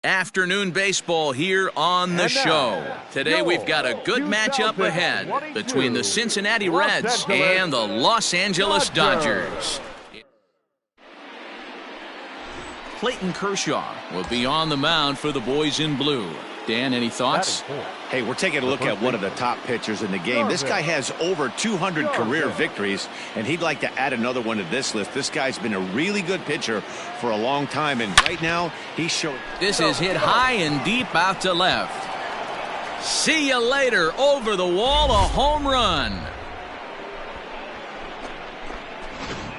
Afternoon baseball here on the show. Today we've got a good matchup ahead between the Cincinnati Reds and the Los Angeles Dodgers. Clayton Kershaw will be on the mound for the boys in blue. Dan, any thoughts? Hey, we're taking a look at one of the top pitchers in the game. This guy has over 200 career victories, and he'd like to add another one to this list. This guy's been a really good pitcher for a long time, and right now he's showing. This is hit high and deep out to left. See you later. Over the wall, a home run.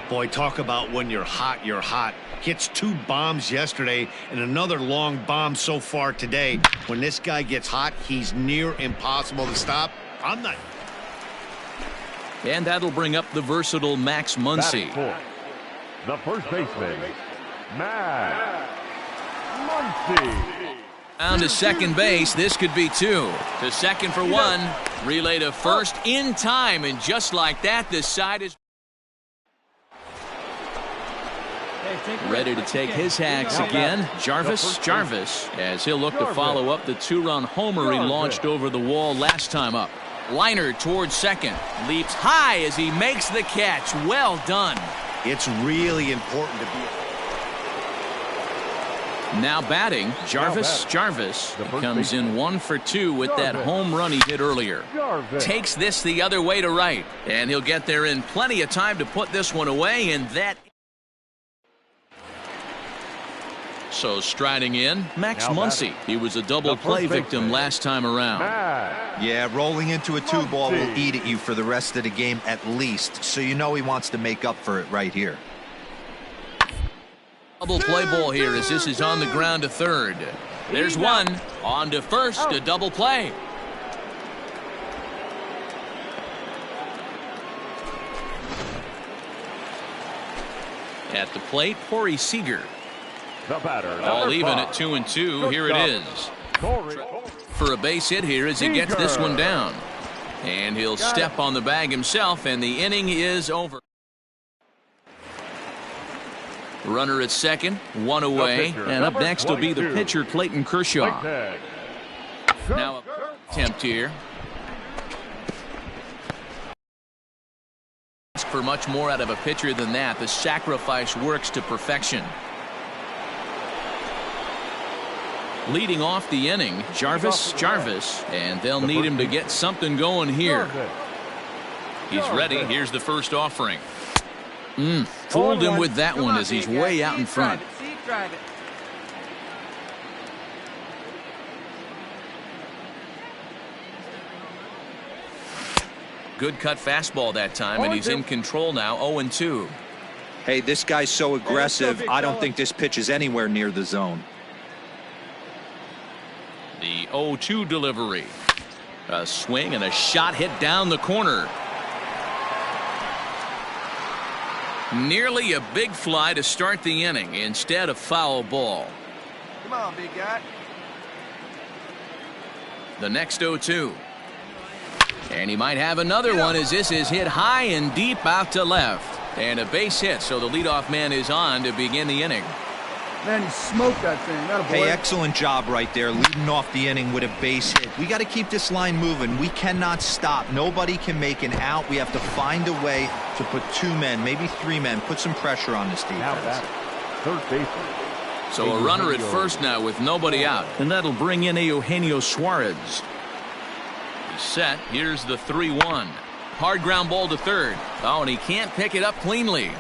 Boy, talk about when you're hot, you're hot. Hits 2 bombs yesterday and another long bomb so far today. When this guy gets hot, he's near impossible to stop. I'm not. And that'll bring up the versatile Max Muncy. The first baseman, Max Muncy. Down to second base. This could be 2. To second for 1. Relay to first in time. And just like that, the side is ready to take his hacks again. Jarvis, as he'll look to follow up the 2-run homer he launched over the wall last time up. Liner towards second. Leaps high as he makes the catch. Well done. It's really important to be. Now batting, Jarvis comes in 1 for 2 with that home run he hit earlier. Takes this the other way to right, and he'll get there in plenty of time to put this one away, and that. So striding in, Max Muncy. He was a double play victim last time around. Yeah, rolling into a 2-ball will eat at you for the rest of the game at least, so you know he wants to make up for it right here. Double play ball here as this is on the ground to third. There's one. On to first, a double play. At the plate, Corey Seager. The batter, all even at 2-2. Here it is. For a base hit here as he gets this one down. And he'll step on the bag himself, and the inning is over. Runner at second, 1 away. And up next will be the pitcher, Clayton Kershaw. Now attempt here. Ask for much more out of a pitcher than that. The sacrifice works to perfection. Leading off the inning, Jarvis, and they'll need him to get something going here. He's ready. Here's the first offering. Fooled him with that one as he's way out in front. Good cut fastball that time, and he's in control now, 0-2. Hey, this guy's so aggressive, I don't think this pitch is anywhere near the zone. The 0-2 delivery. A swing and a shot hit down the corner. Nearly a big fly to start the inning instead of foul ball. Come on, big guy. The next 0-2. And he might have another one as this is hit high and deep out to left. And a base hit, so the leadoff man is on to begin the inning. Man, he smoked that thing. Hey, excellent job right there, leading off the inning with a base hit. We got to keep this line moving. We cannot stop. Nobody can make an out. We have to find a way to put 2 men, maybe 3 men, put some pressure on this defense. Third baseman. So a runner at first now with nobody out, and that'll bring in Eugenio Suarez. He's set. Here's the 3-1. Hard ground ball to third. Oh, and he can't pick it up cleanly.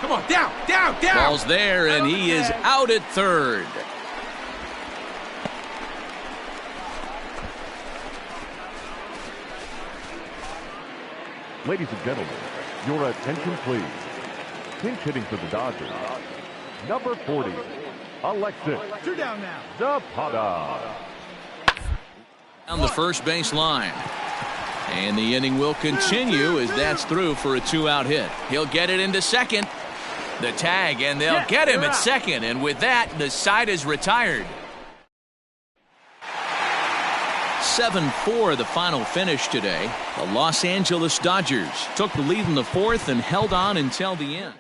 Come on, down. Ball's there, and he is out at third. Ladies and gentlemen, your attention please. Pinch hitting for the Dodgers. Number 40, Alexis. 2 down now. Zapata. On the first base line. And the inning will continue as that's through for a 2-out hit. He'll get it into second. The tag, and they'll get him at second. And with that, the side is retired. 7-4 the final finish today. The Los Angeles Dodgers took the lead in the 4th and held on until the end.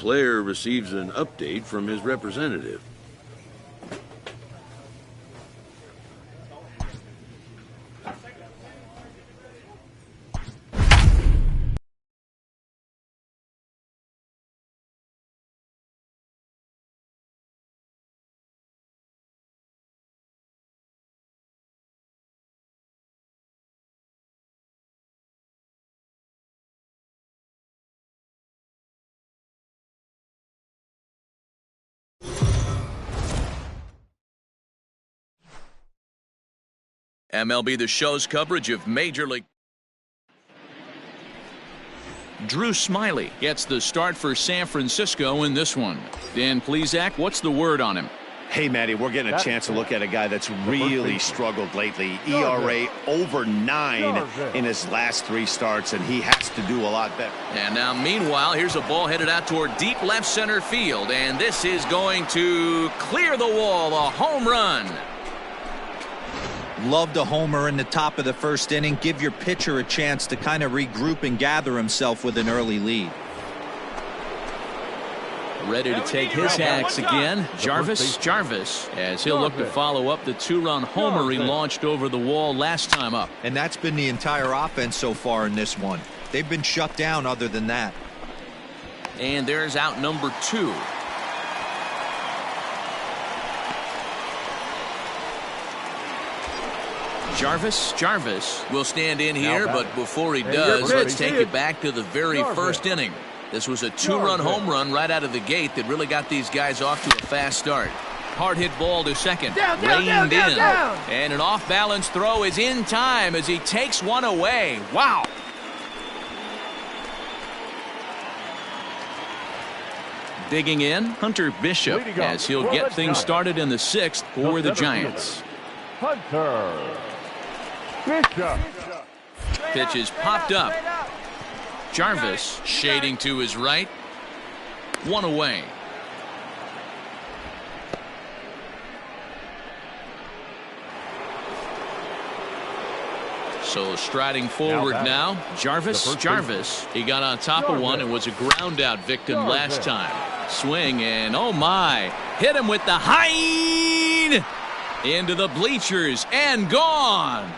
player receives an update from his representative. MLB The Show's coverage of Major League. Drew Smyly gets the start for San Francisco in this one. Dan Plesac, what's the word on him? Hey, Matty, we're getting a chance to look at a guy that's really struggled lately. ERA over 9 in his last 3 starts, and he has to do a lot better. And now, meanwhile, here's a ball headed out toward deep left center field, and this is going to clear the wall, a home run. Loved a homer in the top of the first inning. Give your pitcher a chance to kind of regroup and gather himself with an early lead. Ready to take his hacks again, Jarvis, as he'll look to follow up the 2-run homer he launched over the wall last time up. And that's been the entire offense so far in this one. They've been shut down other than that. And there's out number 2. Jarvis will stand in here, but before he does, let's take it back to the very first inning. This was a 2-run home run right out of the gate that really got these guys off to a fast start. Hard hit ball to second, reined in, and an off-balance throw is in time as he takes one away. Wow. Digging in, Hunter Bishop, as he'll get things started in the 6th for the Giants. Hunter Bishop. Pitch is popped up. Jarvis shading to his right. One away. So striding forward now, Jarvis. He got on top of one and was a ground out victim last time. Swing and oh my, hit him with the high into the bleachers and gone.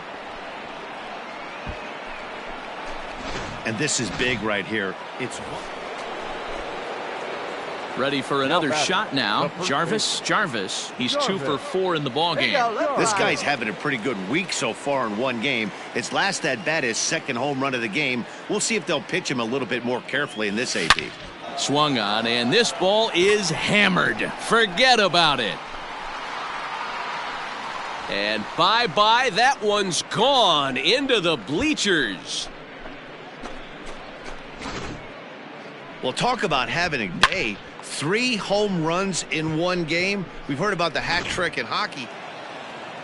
And this is big right here. It's ready for another shot now. Jarvis. He's 2 for 4 in the ball game. This guy's having a pretty good week so far in one game. His last at bat, his 2nd home run of the game. We'll see if they'll pitch him a little bit more carefully in this AP. Swung on, and this ball is hammered. Forget about it. And bye-bye, that one's gone into the bleachers. Well, talk about having a day. 3 home runs in one game. We've heard about the hat trick in hockey.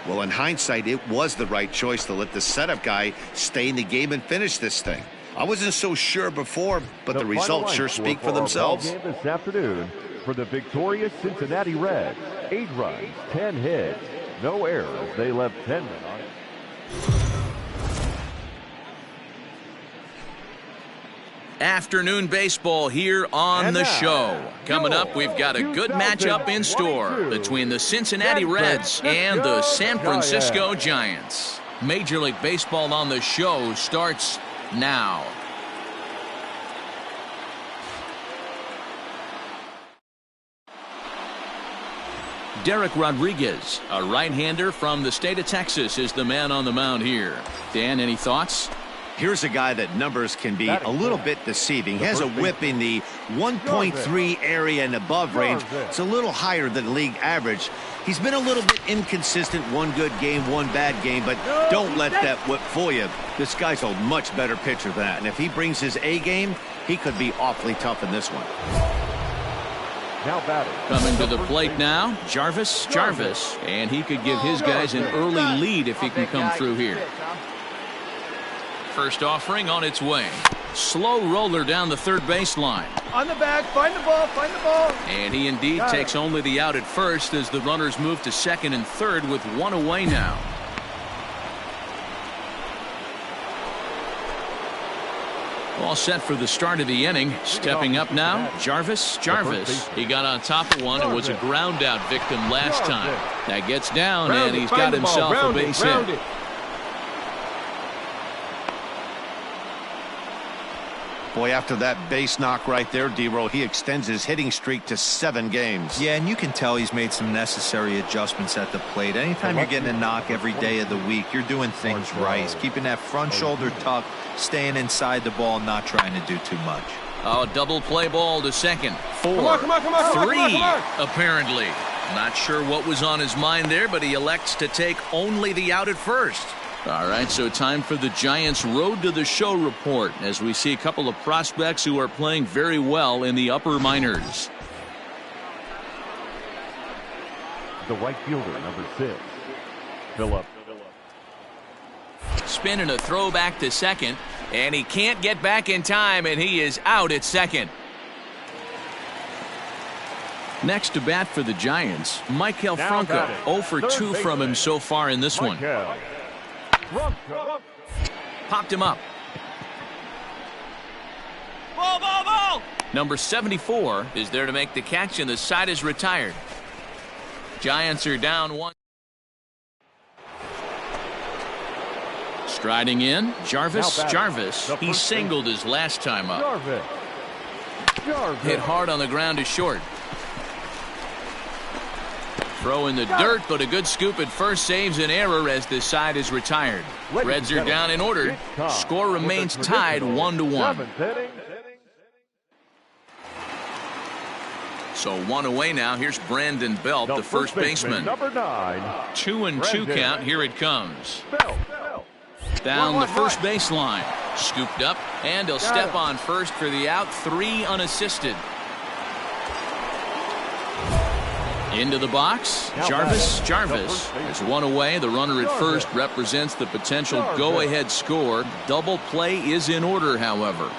Well, in hindsight, it was the right choice to let the setup guy stay in the game and finish this thing. I wasn't so sure before, but the results sure speak for themselves. Game this afternoon for the victorious Cincinnati Reds. 8 runs, 10 hits, no errors. They left 10 men on. Afternoon baseball here on the show. Coming up, we've got a good matchup in store between the Cincinnati Reds and the San Francisco Giants. Major League Baseball on the show starts now. Derek Rodriguez, a right-hander from the state of Texas, is the man on the mound here. Dan, any thoughts? Here's a guy that numbers can be a little bit deceiving. He has a whip in the 1.3 area and above range. It's a little higher than league average. He's been a little bit inconsistent. One good game, one bad game, but don't let that whip fool you. This guy's a much better pitcher than that, and if he brings his A game, he could be awfully tough in this one. Now batting. Coming to the plate now, Jarvis, and he could give his guys an early lead if he can come through here. First offering on its way. Slow roller down the third baseline. On the back, find the ball. And he indeed takes only the out at first as the runners move to second and third with one away now. All set for the start of the inning. Stepping up now, Jarvis. He got on top of one and was a ground out victim last time. That gets down, and he's got himself a base hit. Boy, after that base knock right there, D-Roll, he extends his hitting streak to 7 games. Yeah, and you can tell he's made some necessary adjustments at the plate. Anytime you're getting a knock every day of the week, you're doing things right. He's keeping that front shoulder tucked, staying inside the ball, not trying to do too much. Oh, double play ball to second. 4, 3, apparently. Not sure what was on his mind there, but he elects to take only the out at first. All right, so time for the Giants' Road to the Show report as we see a couple of prospects who are playing very well in the upper minors. The right fielder, number 6, Philip. Spin and a throw back to second, and he can't get back in time, and he is out at second. Next to bat for the Giants, Maikel Franco. 0 for 2 from him so far in this one. Popped him up. Ball. Number 74 is there to make the catch, and the side is retired. Giants are down 1. Striding in, Jarvis. He singled his last time up. Hit hard on the ground to short. Throw in the dirt, but a good scoop at first saves an error as this side is retired. Reds are down and ordered. Score remains tied 1-1. So 1 away now. Here's Brandon Belt, the first baseman. Number 9. 2-2 count. Here it comes. Down the first baseline. Scooped up, and he'll step on first for the out. 3 unassisted. Into the box, Jarvis. There's 1 away. The runner at first represents the potential go-ahead score. Double play is in order, however.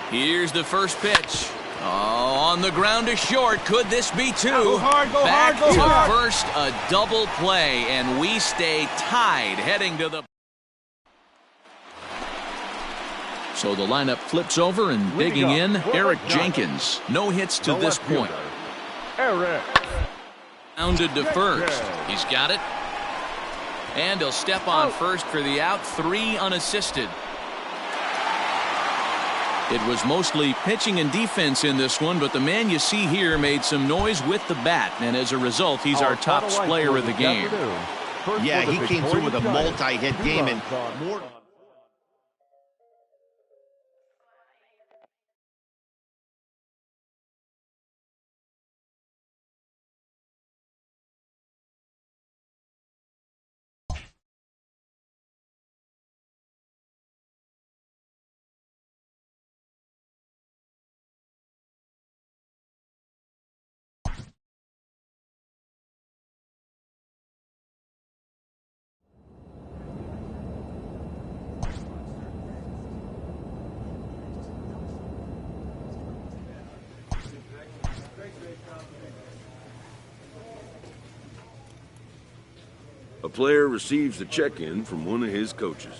Here's the first pitch. Oh, on the ground to short. Could this be 2? Back to first, a double play, and we stay tied heading to the... So the lineup flips over, and digging in, Eric Jenkins. No hits to this point. Rounded to first. He's got it. And he'll step on first for the out. 3 unassisted. It was mostly pitching and defense in this one, but the man you see here made some noise with the bat, and as a result, he's our top player of the game. Yeah, he came through with a multi-hit game, and more... A player receives a check-in from one of his coaches.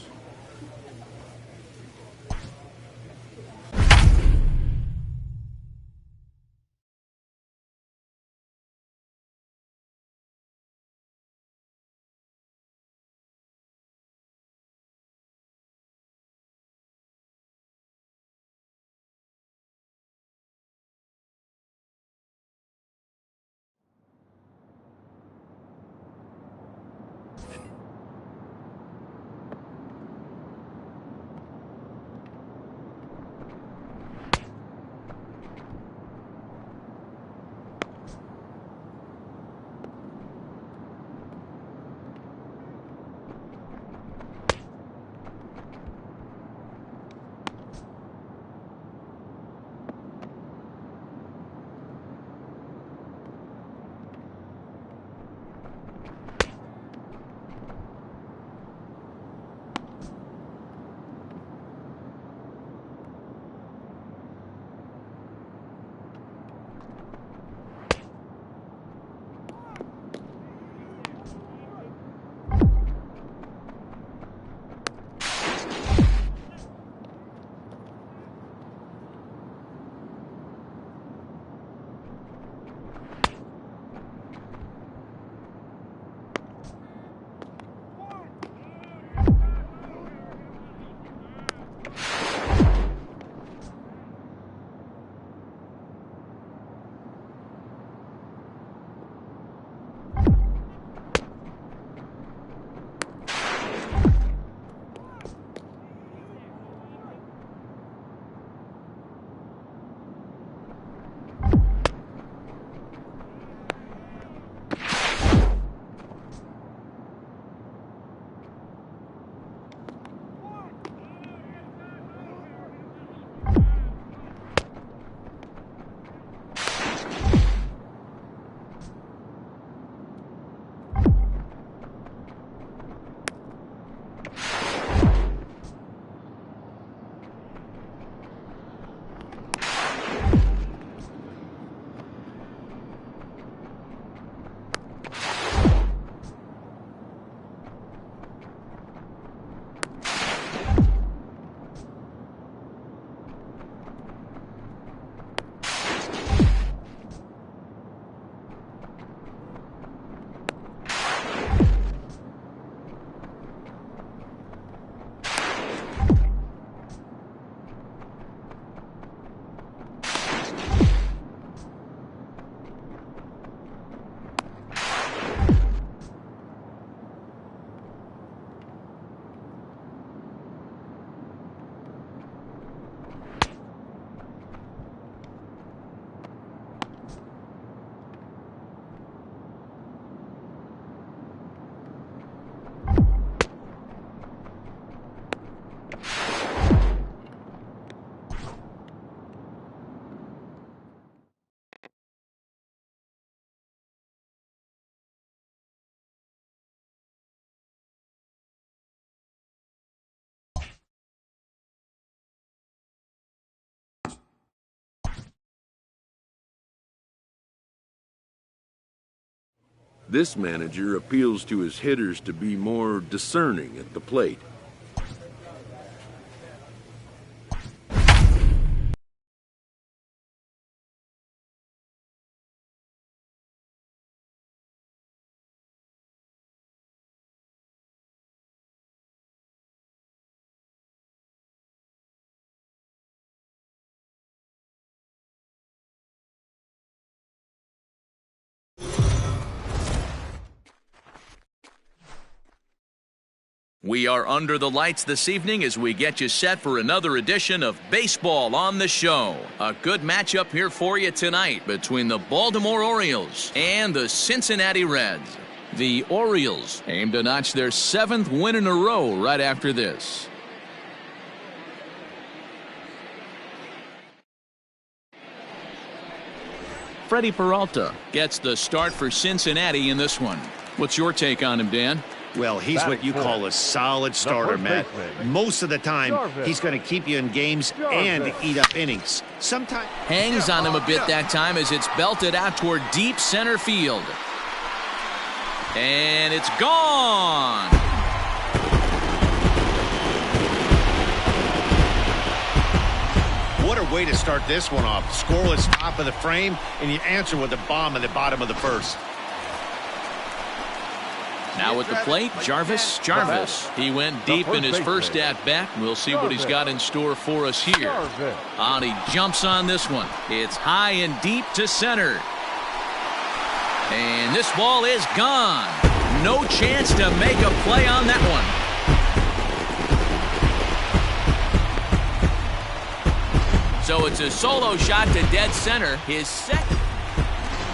This manager appeals to his hitters to be more discerning at the plate. We are under the lights this evening as we get you set for another edition of Baseball on the Show. A good matchup here for you tonight between the Baltimore Orioles and the Cincinnati Reds. The Orioles aim to notch their 7th win in a row right after this. Freddie Peralta gets the start for Cincinnati in this one. What's your take on him, Dan? Well, he's what you call a solid starter, Matt. Most of the time, he's going to keep you in games and eat up innings. Sometimes hangs on him a bit that time as it's belted out toward deep center field. And it's gone. What a way to start this one off. Scoreless top of the frame, and you answer with a bomb in the bottom of the first. Now at the plate, Jarvis. He went deep in his first at-bat. We'll see what he's got in store for us here. And he jumps on this one. It's high and deep to center. And this ball is gone. No chance to make a play on that one. So it's a solo shot to dead center. His second.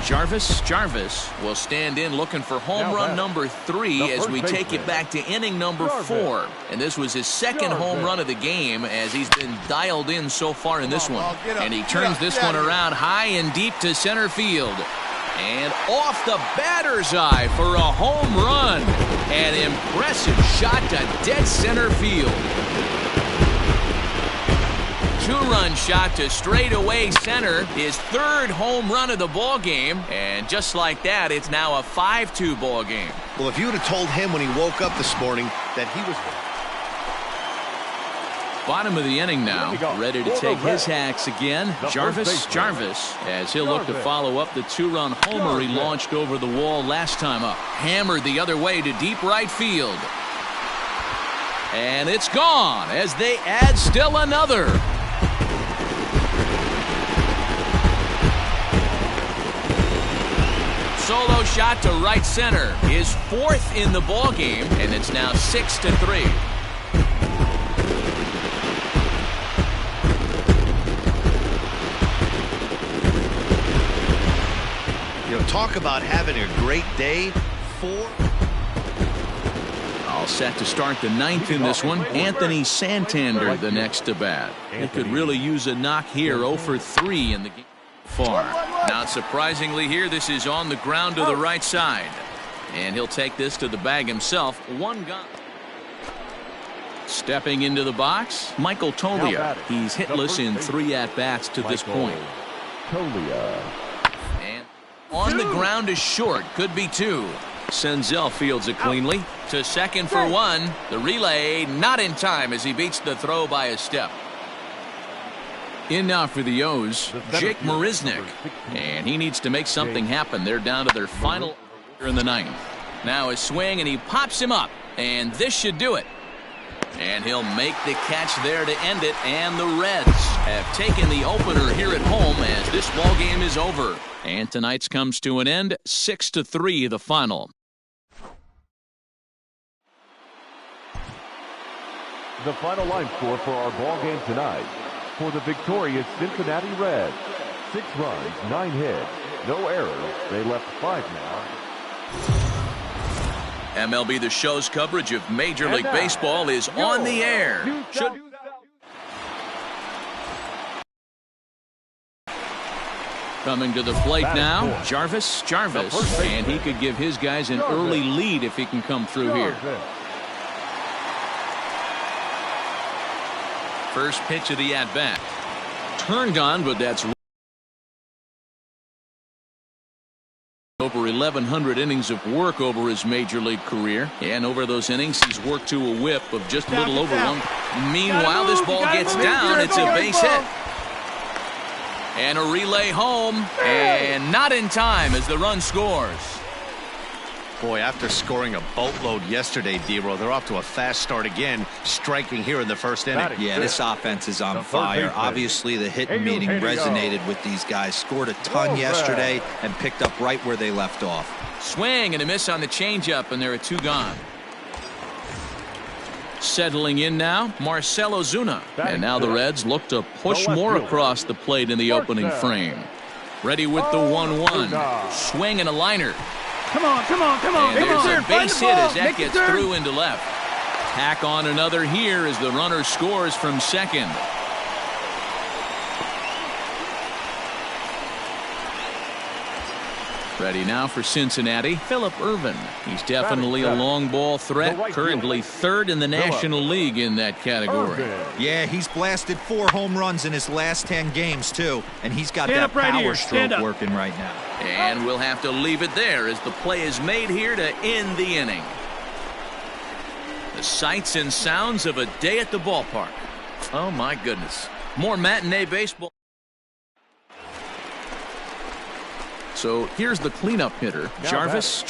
Jarvis will stand in looking for home run number 3 as we take it back to inning number 4. And this was his second home run of the game as he's been dialed in so far in this one. And he turns this one around high and deep to center field. And off the batter's eye for a home run. An impressive shot to dead center field. 2-run shot to straightaway center, his 3rd home run of the ball game, and just like that, it's now a 5-2 ball game. Well, if you would have told him when he woke up this morning that he was bottom of the inning now, ready to take his hacks again. Jarvis, as he'll look to follow up the 2-run homer he launched over the wall last time up. Hammered the other way to deep right field. And it's gone as they add still another. Solo shot to right center, his 4th in the ball game, and it's now 6-3. You know, talk about having a great day. 4. All set to start the 9th in this one. Anthony Santander the next to bat. He could really use a knock here. 0 for 3 in the game. Far. Not surprisingly here, this is on the ground to the right side. And he'll take this to the bag himself. 1 gone. Stepping into the box, Michael Toglia. He's hitless in 3 at-bats to this point. And on the ground is short. Could be 2. Senzel fields it cleanly. To second for 1. The relay not in time as he beats the throw by a step. In now for the O's, Jake Marisnick. And he needs to make something happen. They're down to their final in the 9th. Now a swing, and he pops him up. And this should do it. And he'll make the catch there to end it. And the Reds have taken the opener here at home as this ball game is over. And tonight's comes to an end, 6-3 the final. The final line score for our ball game tonight. For the victorious Cincinnati Reds, 6 runs, 9 hits, no errors. They left 5 now. MLB The Show's coverage of Major League Baseball is on the air. Coming to the plate now, Jarvis, and he could give his guys an early lead if he can come through here. First pitch of the at-bat. Turned on, but that's over 1,100 innings of work over his major league career. And over those innings, he's worked to a whip of just a little over one. Meanwhile, this ball gets down. It's a base hit. And a relay home. And not in time as the run scores. Boy, after scoring a boatload yesterday, Dero, they're off to a fast start again, striking here in the first inning. Yeah, this offense is on fire. Obviously, the hit meeting resonated with these guys. Scored a ton yesterday and picked up right where they left off. Swing and a miss on the changeup, and there are 2 gone. Settling in now, Marcell Ozuna. And now the Reds look to push more across the plate in the opening frame. Ready with the 1-1. Swing and a liner. Come on, come on, come on. And there's a base hit as that gets through into left. Tack on another here as the runner scores from second. Ready now for Cincinnati, Phillip Ervin. He's definitely a long ball threat, currently 3rd in the National League in that category. Yeah, he's blasted 4 home runs in his last 10 games, too. And he's got that power stroke working right now. And we'll have to leave it there as the play is made here to end the inning. The sights and sounds of a day at the ballpark. Oh, my goodness. More matinee baseball. So here's the cleanup hitter, Jarvis.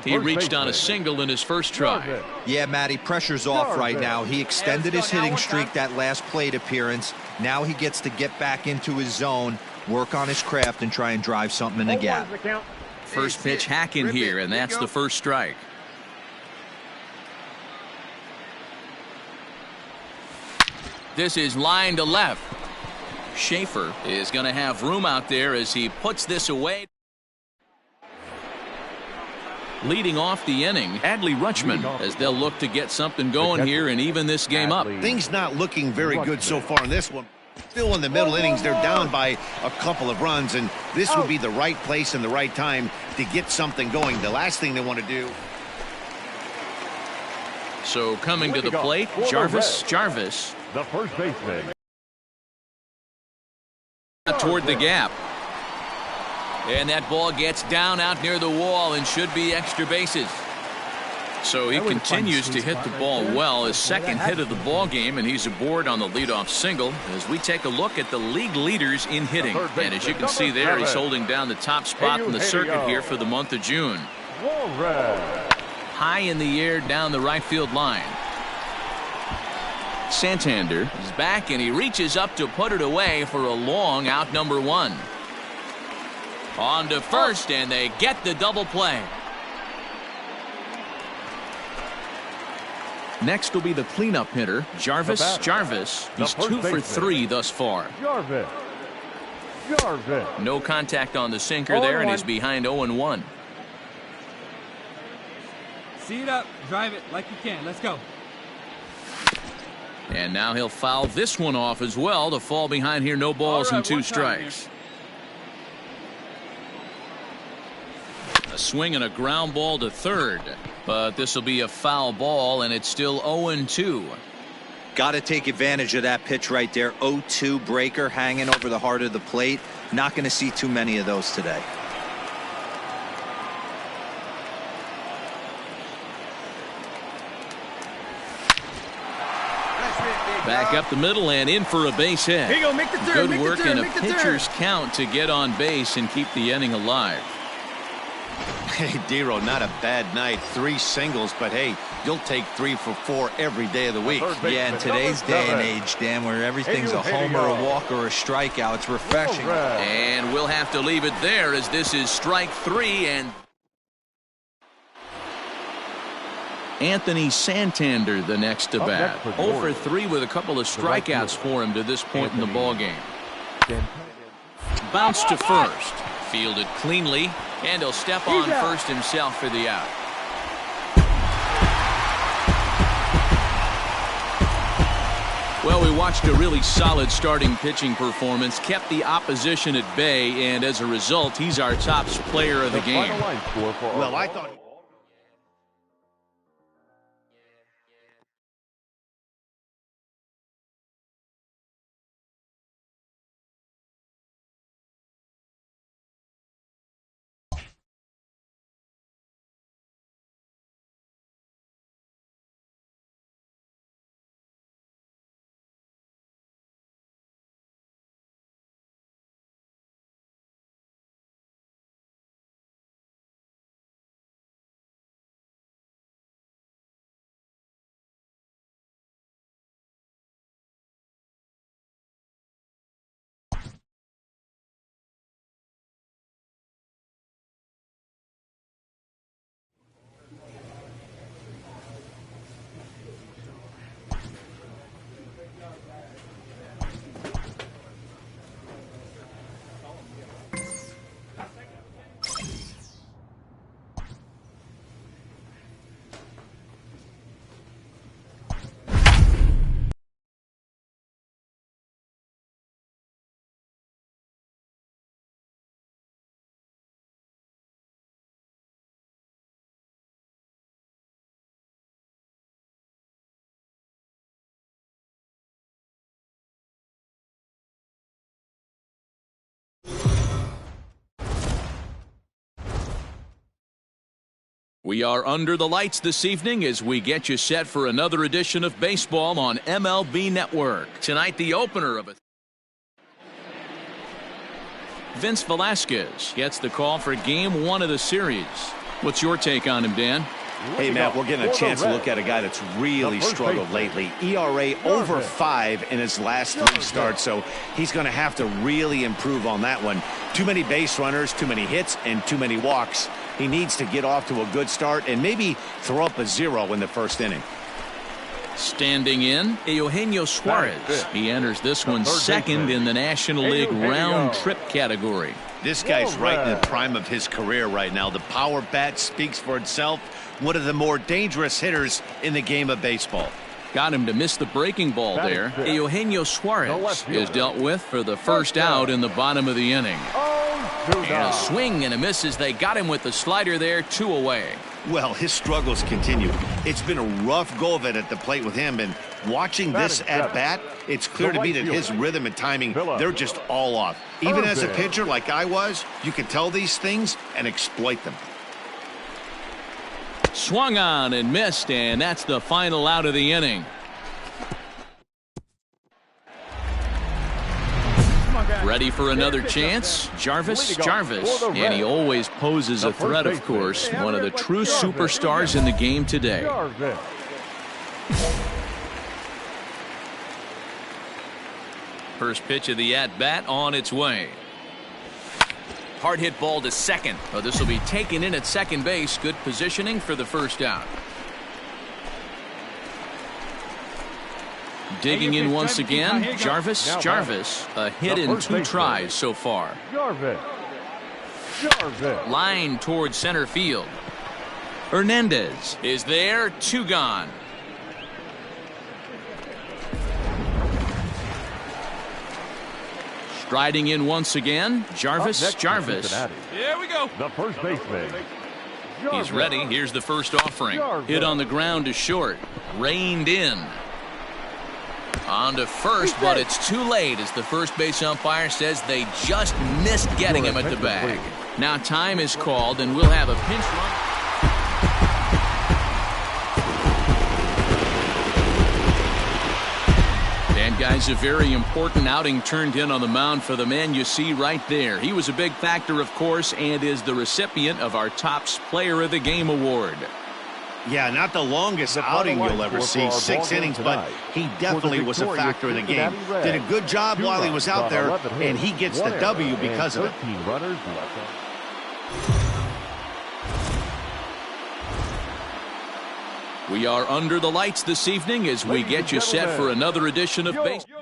He reached on a single in his first try. Yeah, Matty, pressure's off right now. He extended his hitting streak that last plate appearance. Now he gets to get back into his zone, work on his craft, and try and drive something in the gap. First pitch hacking here, and that's the first strike. This is line to left. Schaefer is going to have room out there as he puts this away. Leading off the inning, Adley Rutschman, as they'll look to get something going here and even this game up. Things not looking very good so far in this one. Still in the middle innings, they're down by a couple of runs, and this would be the right place and the right time to get something going. The last thing they want to do. So coming to the plate, Jarvis. The first baseman. Toward the gap. And that ball gets down out near the wall and should be extra bases. So he continues to hit the ball well, his second hit of the ball game, and he's aboard on the leadoff single as we take a look at the league leaders in hitting. And as you can see there, he's holding down the top spot in the circuit here for the month of June. High in the air down the right field line. Santander is back and he reaches up to put it away for a long out number 1. On to first, and they get the double play. Next will be the cleanup hitter, Jarvis. He's 2 for 3 thus far. Jarvis. No contact on the sinker there, and he's behind 0-1. See it up, drive it like you can. Let's go. And now he'll foul this one off as well to fall behind here. No balls and 2 strikes. A swing and a ground ball to third, but this will be a foul ball, and it's still 0-2. Got to take advantage of that pitch right there. 0-2 breaker hanging over the heart of the plate. Not going to see too many of those today. Back up the middle and in for a base hit. Here you go, make the turn. Good work in a pitcher's count to get on base and keep the inning alive. Hey, Dero, not a bad night. 3 singles, but hey, you'll take 3 for 4 every day of the week. Yeah, in today's day and age, Dan, where everything's a homer, a walk, or a strikeout, it's refreshing. And we'll have to leave it there as this is strike 3. And Anthony Santander, the next to bat. 0 for 3 with a couple of strikeouts for him to this point in the ballgame. Bounce to first. Fielded cleanly, and he'll step on first himself for the out. Well, we watched a really solid starting pitching performance, kept the opposition at bay, and as a result, he's our top player of the game. Well, I thought We are under the lights this evening as we get you set for another edition of baseball on MLB Network. Tonight, the opener of it. Vince Velasquez gets the call for Game 1 of the series. What's your take on him, Dan? Hey, Matt, we're getting a chance to look at a guy that's really struggled lately. ERA over 5 in his last 3 starts, so he's going to have to really improve on that one. Too many base runners, too many hits, and too many walks. He needs to get off to a good start and maybe throw up a 0 in the first inning. Standing in, Eugenio Suarez. He enters this one second in the National League round trip category. This guy's right in the prime of his career right now. The power bat speaks for itself. One of the more dangerous hitters in the game of baseball. Got him to miss the breaking ball there. Eugenio Suarez is dealt with for the first out in the bottom of the inning. And a swing and a miss as they got him with the slider there, 2 away. Well, his struggles continue. It's been a rough go of it at the plate with him, and watching this at-bat, it's clear to me that his rhythm and timing, they're just all off. Even as a pitcher like I was, you can tell these things and exploit them. Swung on and missed, and that's the final out of the inning. Ready for another chance? Jarvis, and he always poses a threat, of course. One of the true superstars in the game today. First pitch of the at-bat on its way. Hard hit ball to second. Oh, this will be taken in at second base. Good positioning for the first out. Digging in once again, Jarvis. A hit in 2 tries so far. Line towards center field. Hernandez is there, 2 gone. Striding in once again, Jarvis. Here we go. The first baseman. He's ready. Here's the first offering. Hit on the ground to short. Reined in. On to first, but it's too late as the first base umpire says they just missed getting him at the bag. Now time is called, and we'll have a pinch run. And guys, a very important outing turned in on the mound for the man you see right there. He was a big factor, of course, and is the recipient of our Topps Player of the Game award. Yeah, not the longest outing you'll ever see, 6 innings, but he definitely was a factor in the game. Did a good job while he was out there, and he gets the W because of it. We are under the lights this evening as we get you set for another edition of baseball.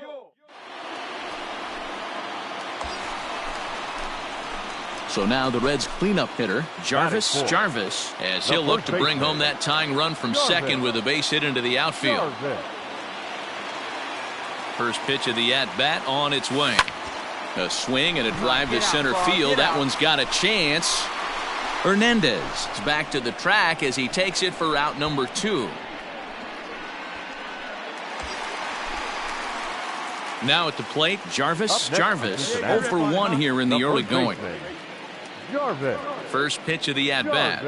So now the Reds' cleanup hitter, Jarvis, as he'll look to bring home that tying run from second with a base hit into the outfield. First pitch of the at-bat on its way. A swing and a drive to center field. That one's got a chance. Hernandez is back to the track as he takes it for out number 2. Now at the plate, Jarvis, 0 for 1 here in the early going. First pitch of the at-bat.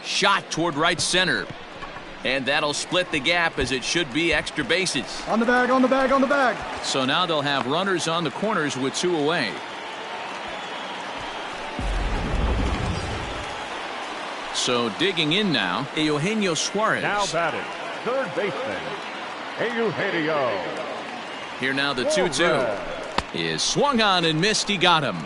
Shot toward right center. And that'll split the gap as it should be extra bases. On the bag. So now they'll have runners on the corners with 2 away. So digging in now, Eugenio Suarez. Now batting, third baseman, Eugenio. Here now the 2-2 is swung on and missed. He got him.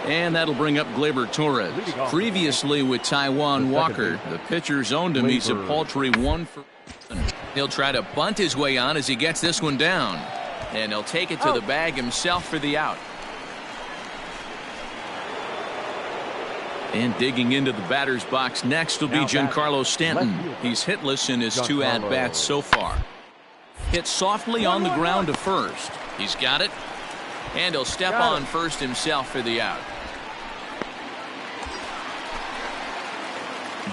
And that'll bring up Gleyber Torres. Previously with Taijuan Walker, the pitchers owned him. He's a paltry 1 for 1. He'll try to bunt his way on as he gets this one down. And he'll take it to the bag himself for the out. And digging into the batter's box next will be Giancarlo Stanton. He's hitless in his 2 at-bats so far. Hit softly on the ground to first. He's got it. And he'll step on first himself for the out.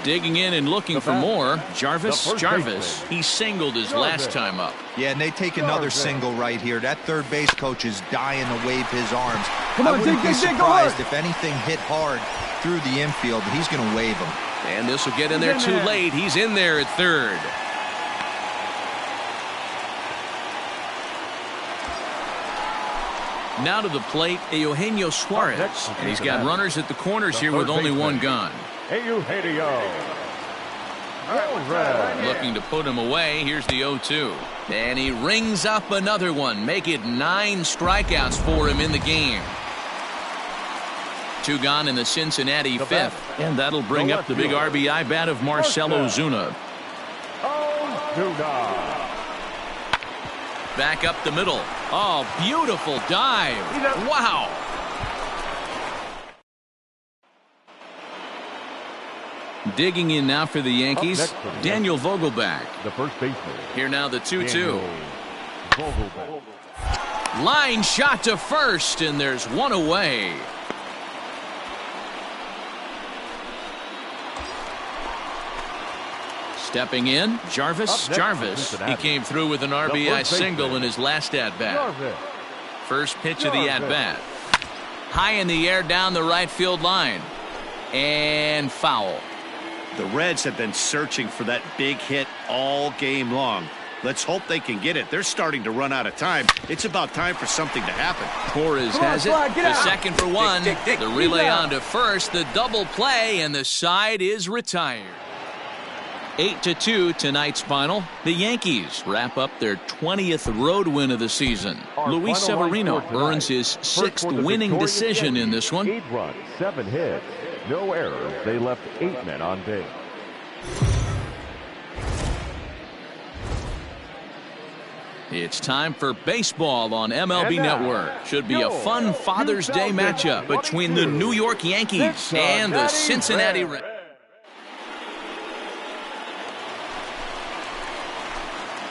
Digging in and looking for more. Jarvis. He singled his last time up. Yeah, and they take another single right here. That third base coach is dying to wave his arms. Come on, I wouldn't be dig, surprised if anything hit hard through the infield. He's going to wave them. And this will get in there too late. He's in there at third. Now to the plate, Eugenio Suarez. And he's got runners at the corners here with only one gun. Eugenio. Looking to put him away. Here's the 0-2. And he rings up another one. Make it 9 strikeouts for him in the game. 2 gone in the Cincinnati fifth. And that'll bring up the big RBI bat of Marcell Ozuna. Back up the middle. Oh, beautiful dive. Wow. Digging in now for the Yankees, Daniel Vogelbach. The first baseman. Here now the 2-2. Line shot to first, and there's one away. Stepping in, Jarvis. He came through with an RBI single in his last at-bat. First pitch of the at-bat. High in the air down the right field line. And foul. The Reds have been searching for that big hit all game long. Let's hope they can get it. They're starting to run out of time. It's about time for something to happen. Torres has it. The second for one. The relay on to first. The double play, and the side is retired. 8-2 tonight's final. The Yankees wrap up their 20th road win of the season. Luis Severino earns his 6th winning decision in this one. 8 runs, 7 hits, no errors. They left 8 men on base. It's time for baseball on MLB Network. Should be a fun Father's Day matchup between the New York Yankees and the Cincinnati Reds.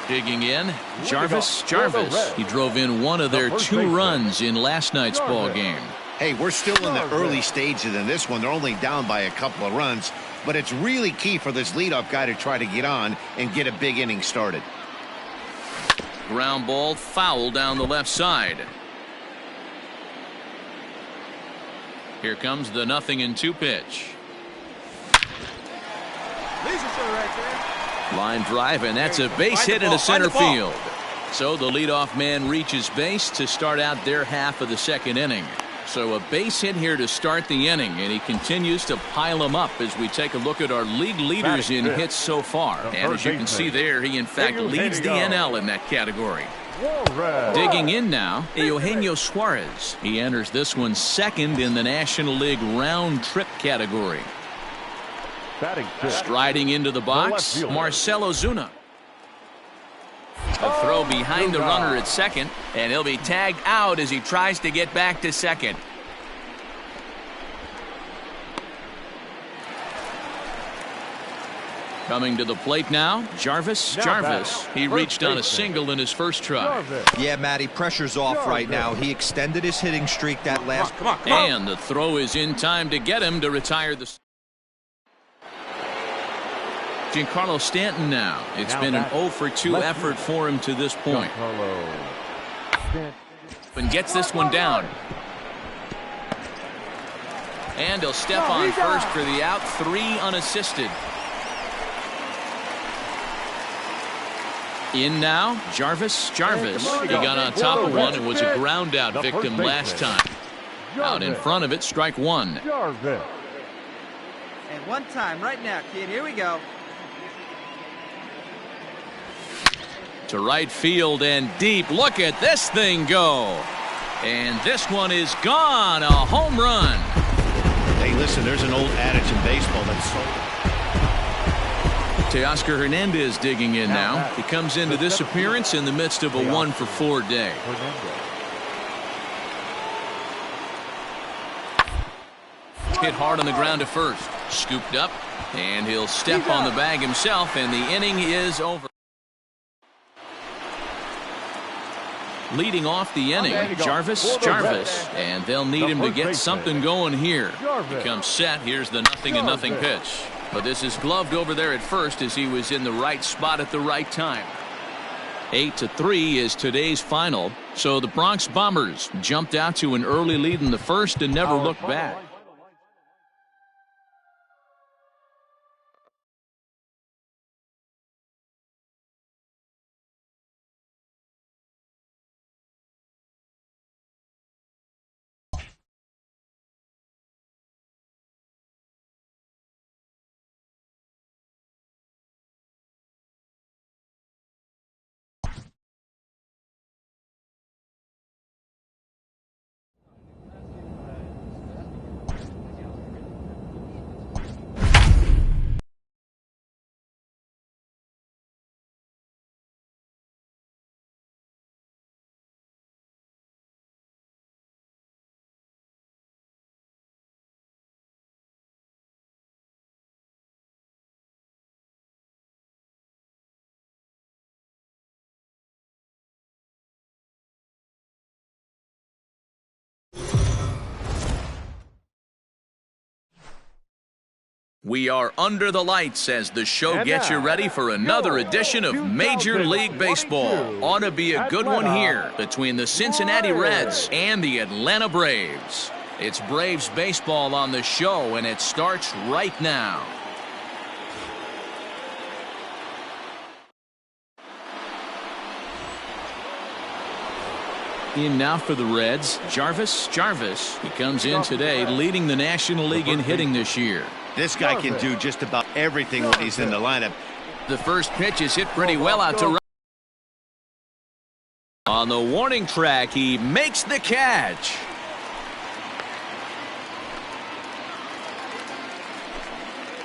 Digging in, Jarvis. He drove in one of their 2 runs in last night's ball game. Hey, we're still in the early stages in this one. They're only down by a couple of runs, but it's really key for this leadoff guy to try to get on and get a big inning started. Ground ball foul down the left side. Here comes the 0-2 pitch. Line drive, and that's a base hit into center field. So the leadoff man reaches base to start out their half of the second inning. So a base hit here to start the inning, and he continues to pile them up as we take a look at our league leaders in hits so far. And as you can see there, he in fact leads the NL in that category. Digging in now, Eugenio Suarez. He enters this one second in the National League round trip category. Striding into the box, Marcell Ozuna. A throw behind the runner at second, and he'll be tagged out as he tries to get back to second. Coming to the plate now, Jarvis. He reached on a single in his first try. Yeah, Matty, pressure's off right now. He extended his hitting streak that last. And the throw is in time to get him to retire the. Giancarlo Stanton now. It's been an 0-for-2 effort for him to this point. And gets this one down. And he'll step on first for the out. 3 unassisted. In now, Jarvis. He got on top of one and was a ground out victim last time. Out in front of it, strike 1. And one time right now, kid. Here we go. To right field and deep. Look at this thing go. And this one is gone. A home run. Hey, listen, there's an old adage in baseball that's so. Teoscar Hernandez digging in now. He comes into this appearance in the midst of a 1-for-4 day. Hit hard on the ground to first. Scooped up. And he'll step on the bag himself, and the inning is over. Leading off the inning, Jarvis. And they'll need him to get something going here. He comes set. Here's the 0-0 pitch. But this is gloved over there at first as he was in the right spot at the right time. 8-3 is today's final. So the Bronx Bombers jumped out to an early lead in the first and never looked back. We are under the lights as the show gets you ready for another edition of Major League Baseball. Ought to be a good one here between the Cincinnati Reds and the Atlanta Braves. It's Braves baseball on the show, and it starts right now. In now for the Reds, Jarvis. He comes in today leading the National League in hitting this year. This guy can do just about everything when he's in the lineup. The first pitch is hit pretty well out to right. On the warning track, he makes the catch.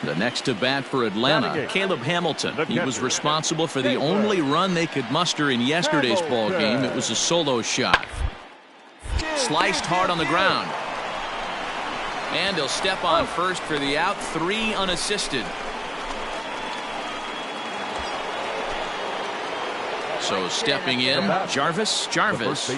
The next to bat for Atlanta, Caleb Hamilton. He was responsible for the only run they could muster in yesterday's ball game. It was a solo shot. Sliced hard on the ground. And he'll step on first for the out, 3 unassisted. So stepping in, Jarvis.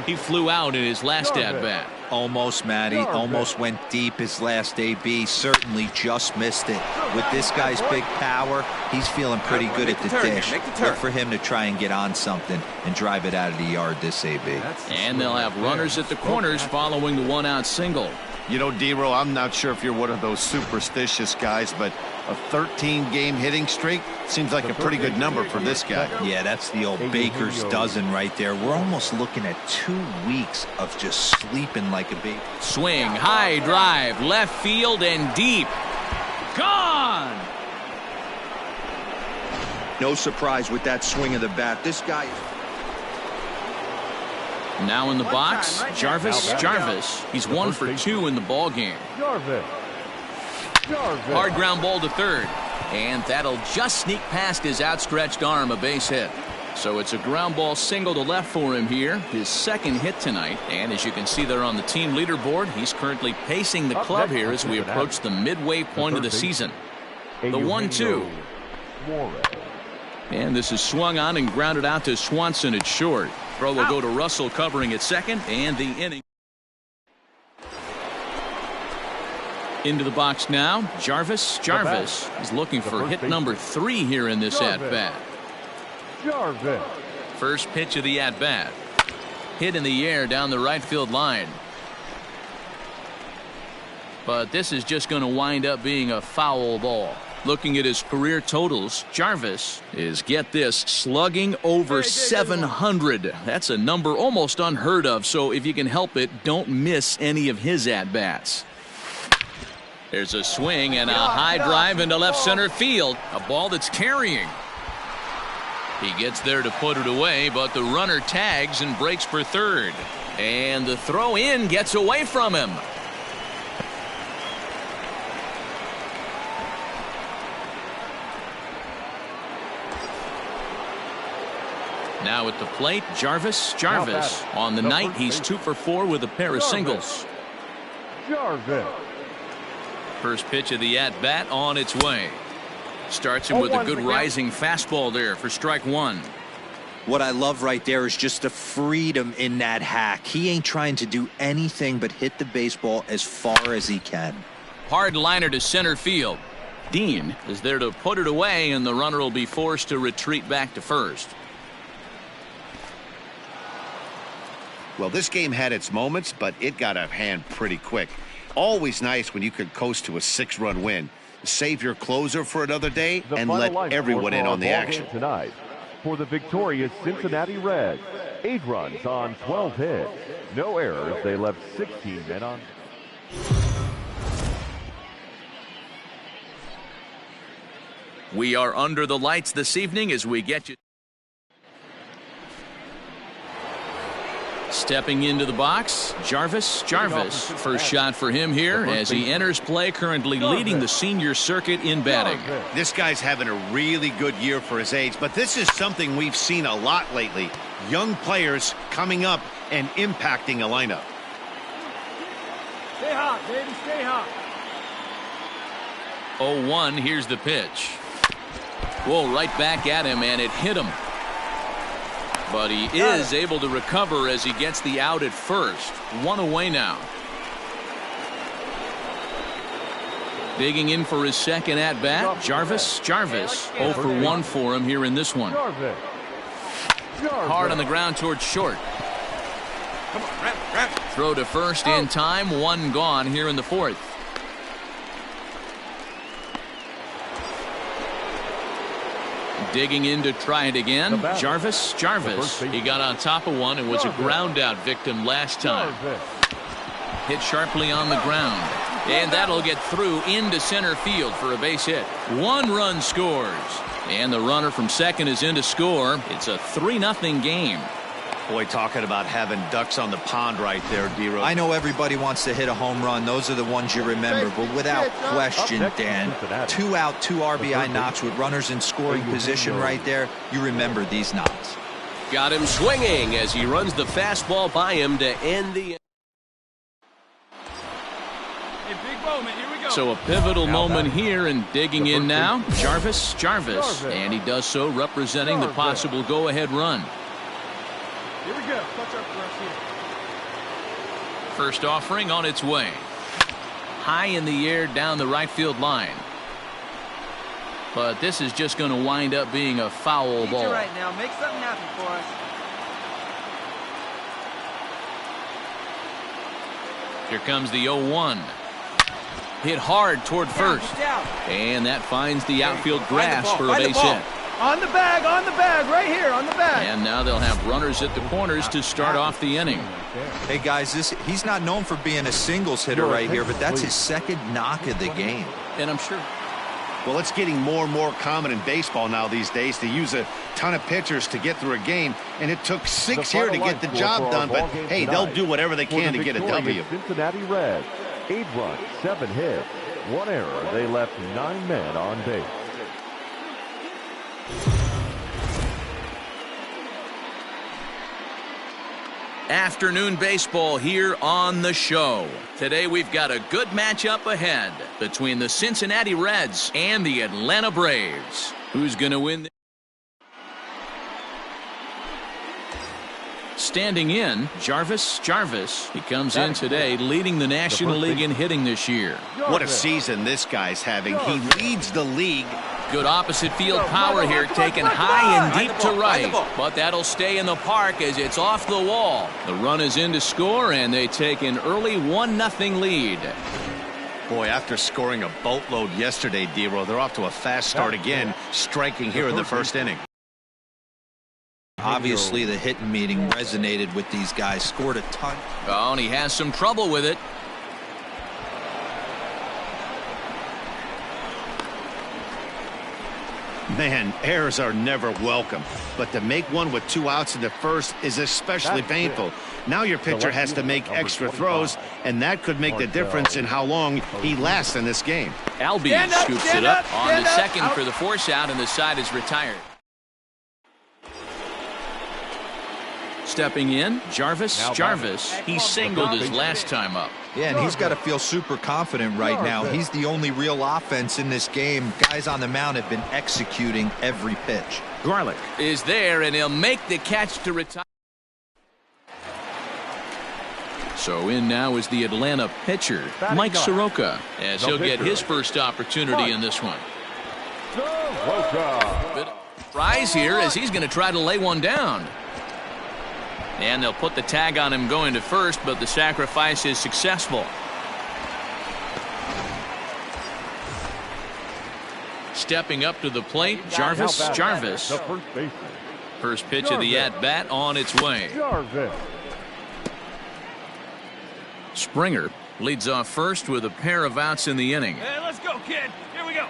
He flew out in his last at-bat. Almost, Matty. Almost went deep his last AB. Certainly just missed it. With this guy's big power, he's feeling pretty good at the dish. Look for him to try and get on something and drive it out of the yard this AB. And they'll have runners at the corners following the one-out single. You know, D-Row, I'm not sure if you're one of those superstitious guys, but a 13-game hitting streak seems like a pretty good number for this guy. Yeah, that's the old baker's dozen right there. We're almost looking at 2 weeks of just sleeping like a baby. Swing, high drive, left field and deep. Gone! No surprise with that swing of the bat. This guy... Now in the box, Jarvis. He's 1 for 2 in the ball game. Hard ground ball to third, and that'll just sneak past his outstretched arm, a base hit. So it's a ground ball single to left for him here, his second hit tonight. And as you can see there on the team leaderboard, he's currently pacing the club here as we approach the midway point of the season. The 1-2. And this is swung on and grounded out to Swanson at short. Throw will go to Russell covering at second, and the inning. Into the box now, Jarvis. He's looking for hit number 3 here in this at-bat. First pitch of the at-bat. Hit in the air down the right field line. But this is just going to wind up being a foul ball. Looking at his career totals, Jarvis is, get this, slugging over 700. That's a number almost unheard of, so if you can help it, don't miss any of his at-bats. There's a swing and a high drive into left center field. A ball that's carrying. He gets there to put it away, but the runner tags and breaks for third. And the throw in gets away from him. Now at the plate, Jarvis. On the night, he's 2 for 4 with a pair of singles. First pitch of the at-bat on its way. Starts him with a good rising fastball there for strike 1. What I love right there is just the freedom in that hack. He ain't trying to do anything but hit the baseball as far as he can. Hard liner to center field. Dean is there to put it away, and the runner will be forced to retreat back to first. Well, this game had its moments, but it got out of hand pretty quick. Always nice when you could coast to a 6-run win. Save your closer for another day and let everyone in on the action. Tonight, for the victorious Cincinnati Reds, 8 runs on 12 hits. No errors. They left 16 men on. We are under the lights this evening as we get you. Stepping into the box, Jarvis. First shot for him here as he enters play, currently leading the senior circuit in batting. This guy's having a really good year for his age, but this is something we've seen a lot lately. Young players coming up and impacting a lineup. Stay hot, baby, stay hot. 0-1, here's the pitch. Whoa, right back at him, and it hit him. But he is able to recover as he gets the out at first. 1 away now. Digging in for his second at bat, Jarvis. 0 for 1 for him here in this one. Hard on the ground towards short. Throw to first in time. 1 gone here in the 4th. Digging in to try it again. Jarvis. He got on top of one and was a ground out victim last time. Hit sharply on the ground. And that'll get through into center field for a base hit. 1 run scores. And the runner from second is in to score. It's a 3-0 game. Boy, talking about having ducks on the pond right there, D-Rose. I know everybody wants to hit a home run. Those are the ones you remember. But without question, Dan, 2 out, 2 RBI knocks with runners in scoring position right there. You remember these knocks. Got him swinging as he runs the fastball by him to end the. Hey, big moment. Here we go. So a pivotal moment here, and digging in now, Jarvis. And he does so representing the possible go-ahead run. Here we go. Touch up for us here. First offering on its way. High in the air down the right field line. But this is just going to wind up being a foul ball. You're right now. Make something happen for us. Here comes the 0-1. Hit hard toward first. And that finds the outfield grass for a base hit. On the bag, right here, on the bag. And now they'll have runners at the corners to start off the inning. Hey, guys, he's not known for being a singles hitter right here, but that's his second knock of the game. And I'm sure. Well, it's getting more and more common in baseball now these days to use a ton of pitchers to get through a game, and it took 6 here to get the job done, but hey, they'll do whatever they can to get a W. Cincinnati Reds, 8 runs, 7 hits, 1 error. They left 9 men on base. Afternoon baseball here on the show. Today we've got a good matchup ahead between the Cincinnati Reds and the Atlanta Braves. Who's going to win? Standing in, Jarvis. He comes in today leading the National League in hitting this year. What a season this guy's having. He leads the league. Good opposite field power here, taken high and deep to right. But that'll stay in the park as it's off the wall. The run is in to score, and they take an early 1-0 lead. Boy, after scoring a boatload yesterday, D-Row, they're off to a fast start again, striking here in the first inning. Obviously, the hitting meeting resonated with these guys. Scored a ton. Oh, and he has some trouble with it. Man, errors are never welcome, but to make one with 2 outs in the first is especially painful. Now your pitcher has to make extra throws, and that could make the difference in how long he lasts in this game. Albies scoops it up on the second for the force out, and the side is retired. Stepping in, Jarvis. He singled his last time up. Yeah, and he's got to feel super confident right now. He's the only real offense in this game. Guys on the mound have been executing every pitch. Garlick is there, and he'll make the catch to retire. So in now is the Atlanta pitcher, Mike Soroka, as he'll get his first opportunity in this one. Bit of surprise here as he's going to try to lay one down. And they'll put the tag on him going to first, but the sacrifice is successful. Stepping up to the plate, Jarvis. First pitch of the at-bat on its way. Springer leads off first with a pair of outs in the inning. Hey, let's go, kid. Here we go.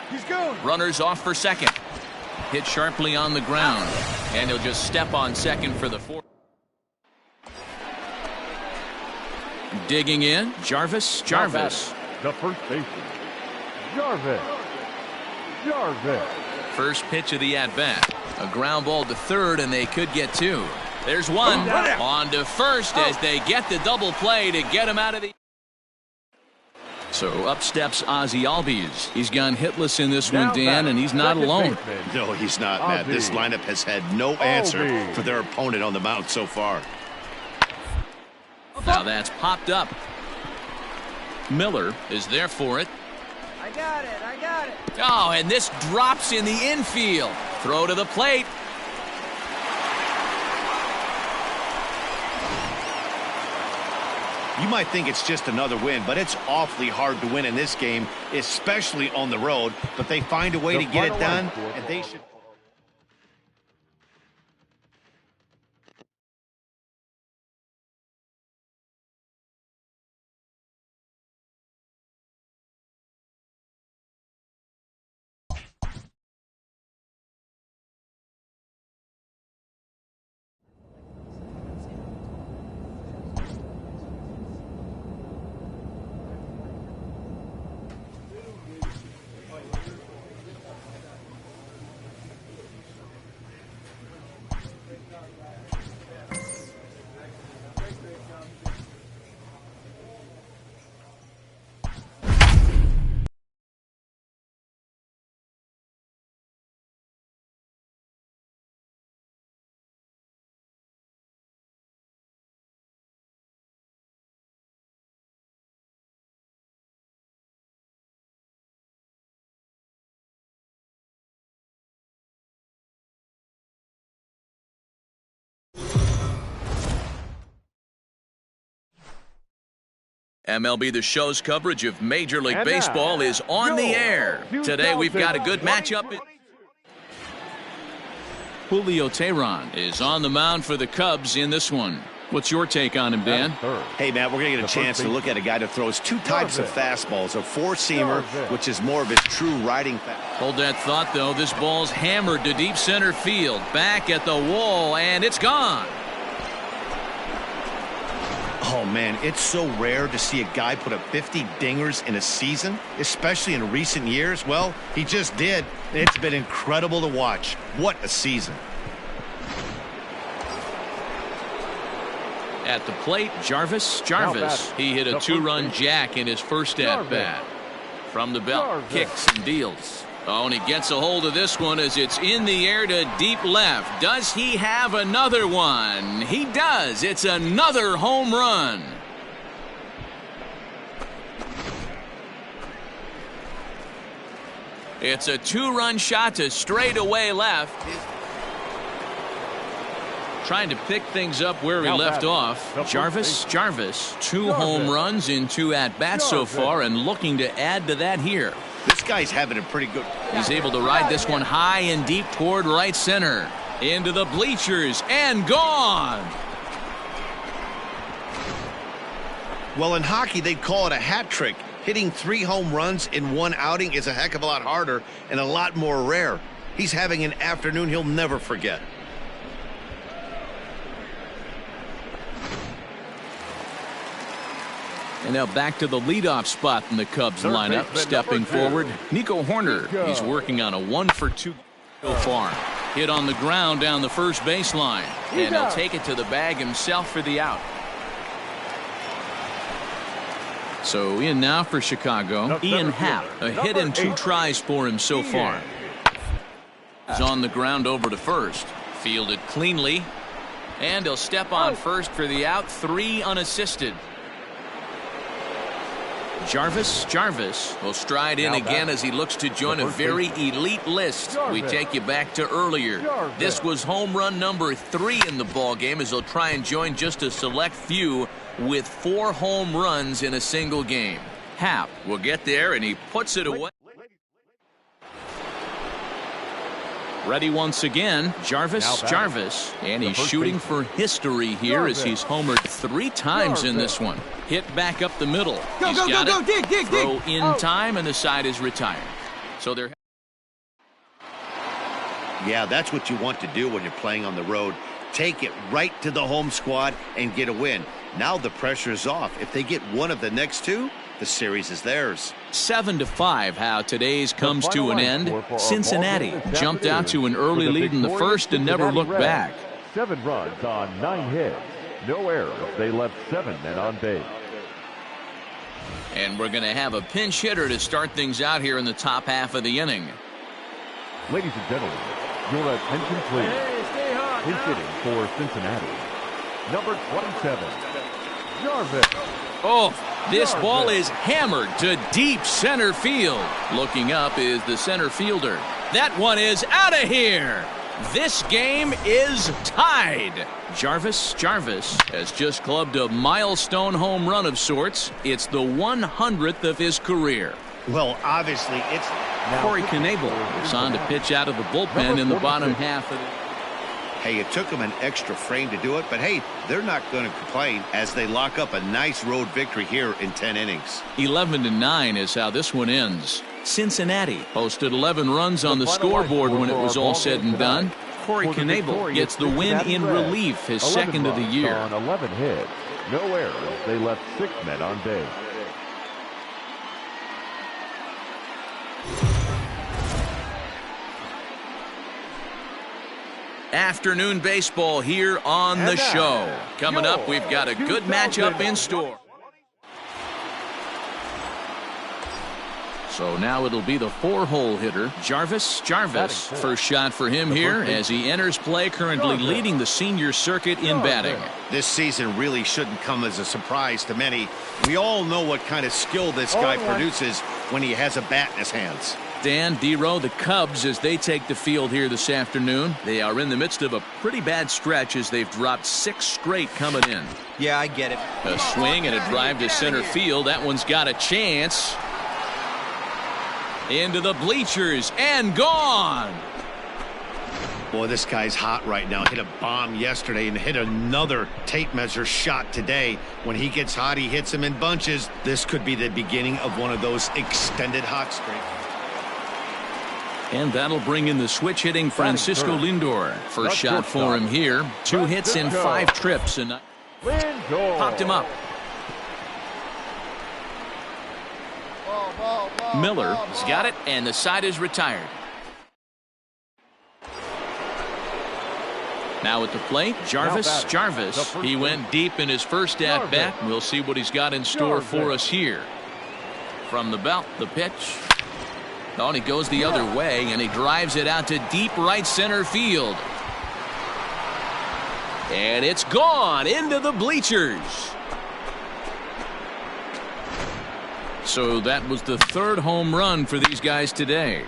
He's going. Runners off for second. Hit sharply on the ground. And he'll just step on second for the fourth. Digging in, Jarvis. The first baseman, Jarvis. First pitch of the at-bat. A ground ball to third, and they could get two. There's one. On to first as they get the double play to get him out of the... So up steps Ozzie Albies. He's gone hitless in this one, Dan, and he's not alone. No, he's not, Matt. This lineup has had no answer for their opponent on the mound so far. Now that's popped up. Miller is there for it. I got it. Oh, and this drops in the infield. Throw to the plate. You might think it's just another win, but it's awfully hard to win in this game, especially on the road. But they find a way to get it done, and they should... MLB The Show's coverage of Major League Baseball is on the air. Today we've got a good matchup. Julio Teheran is on the mound for the Cubs in this one. What's your take on him, Dan? Hey, Matt, we're going to get a chance to look at a guy that throws two types of fastballs, a four-seamer, which is more of his true riding fastball. Hold that thought, though. This ball's hammered to deep center field. Back at the wall, and it's gone. Oh, man, it's so rare to see a guy put up 50 dingers in a season, especially in recent years. Well, he just did. It's been incredible to watch. What a season. At the plate, Jarvis. He hit a two-run jack in his first at-bat. From the belt, kicks and deals. Oh, and he gets a hold of this one as it's in the air to deep left. Does he have another one? He does. It's another home run. It's a two-run shot to straightaway left. Trying to pick things up where he left off. Jarvis. Two home runs in two at-bats so far, and looking to add to that here. This guy's having a pretty good... He's able to ride this one high and deep toward right center. Into the bleachers and gone. Well, in hockey, they'd call it a hat trick. Hitting 3 home runs in one outing is a heck of a lot harder and a lot more rare. He's having an afternoon he'll never forget. And now back to the leadoff spot in the Cubs lineup. Stepping forward, Nico Hoerner. He's working on a 1-for-2 so far. Hit on the ground down the first baseline. And he'll take it to the bag himself for the out. So in now for Chicago, Ian Happ. A hit and 2 tries for him so far. He's on the ground over to first. Fielded cleanly. And he'll step on first for the out. 3 unassisted. Jarvis will stride in again as he looks to join a very elite list. We take you back to earlier. This was home run number 3 in the ball game as he'll try and join just a select few with 4 home runs in a single game. Happ will get there, and he puts it away. Ready once again, Jarvis, and he's shooting for history here as he's homered 3 times in this one. Hit back up the middle. He's got it. Dig. Throw in time, and the side is retired. So they're. Yeah, that's what you want to do when you're playing on the road. Take it right to the home squad and get a win. Now the pressure is off. If they get one of the next 2, the series is theirs. 7-5 how today's comes to an end. Cincinnati jumped out to an early lead in the first and never looked back. 7 runs on 9 hits. No errors. They left 7 men on base. And we're going to have a pinch hitter to start things out here in the top half of the inning. Ladies and gentlemen, your attention please. Pinch hitting for Cincinnati, number 27, Jarvis. Oh, this ball is hammered to deep center field. Looking up is the center fielder. That one is out of here. This game is tied. Jarvis has just clubbed a milestone home run of sorts. It's the 100th of his career. Well, obviously, it's... Corey Knebel is on to pitch out of the bullpen in the bottom half of the... Hey, it took them an extra frame to do it, but hey, they're not going to complain as they lock up a nice road victory here in 10 innings. 11-9 is how this one ends. Cincinnati posted 11 runs on the scoreboard when it was all said and done. Corey Knebel gets the win in relief, his second of the year. On 11 hits, no errors. They left 6 men on base. Afternoon baseball here on the show. Coming up, we've got a good matchup in store. So now it'll be the 4-hole hitter, Jarvis. First shot for him here as he enters play, currently leading the senior circuit in batting. This season really shouldn't come as a surprise to many. We all know what kind of skill this guy produces when he has a bat in his hands. Dan, D-Row, the Cubs, as they take the field here this afternoon, they are in the midst of a pretty bad stretch as they've dropped 6 straight coming in. Yeah, I get it. A swing and a drive to center field. That one's got a chance. Into the bleachers and gone. Boy, this guy's hot right now. Hit a bomb yesterday and hit another tape measure shot today. When he gets hot, he hits them in bunches. This could be the beginning of one of those extended hot streaks. And that'll bring in the switch hitting Francisco Lindor. First shot for him here. 2 hits in 5 trips. And popped him up. Miller has got it, and the side is retired. Now at the plate, Jarvis. He went deep in his first at-bat. We'll see what he's got in store for us here. From the belt, the pitch. Oh, and he goes the other way, and he drives it out to deep right center field. And it's gone into the bleachers. So that was the 3rd home run for these guys today.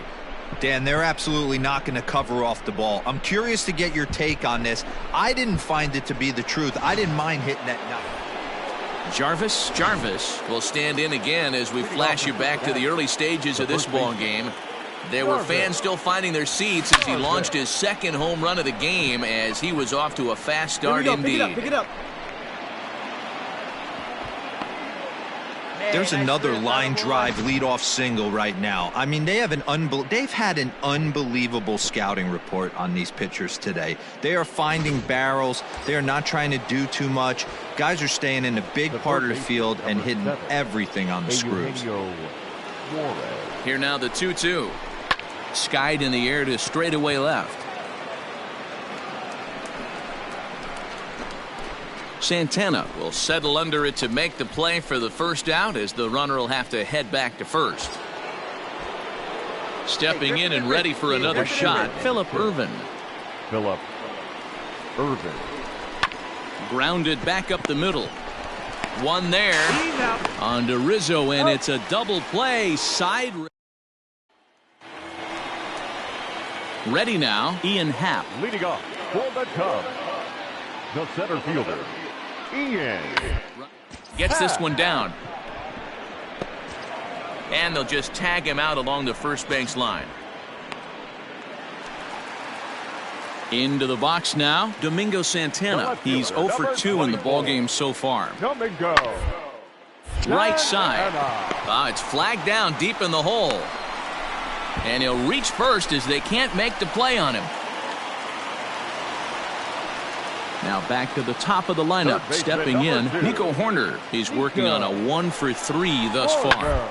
Dan, they're absolutely not going to cover off the ball. I'm curious to get your take on this. I didn't find it to be the truth. I didn't mind hitting that nut. Jarvis will stand in again as we flash you back to the early stages of this ball game. There were fans still finding their seats as he launched his 2nd home run of the game as he was off to a fast start indeed. Pick it up. There's another line drive leadoff single right now. I mean, they've had an unbelievable scouting report on these pitchers today. They are finding barrels. They are not trying to do too much. Guys are staying in a big part of the field and hitting everything on the screws. Here now the 2-2. Skied in the air to straightaway left. Santana will settle under it to make the play for the first out as the runner will have to head back to first. Stepping in and ready for another shot, Phillip Ervin. Grounded back up the middle. One there. On to Rizzo, and it's a double play. Side. Ready now, Ian Happ. Leading off for the Cubs, the center fielder, Ian. Gets this one down. And they'll just tag him out along the first base line. Into the box now, Domingo Santana. He's 0 for 2 in the ballgame so far. Domingo. Right side. It's flagged down deep in the hole. And he'll reach first as they can't make the play on him. Now back to the top of the lineup. Stepping in, Nico Horner. He's working on a 1 for 3 thus far.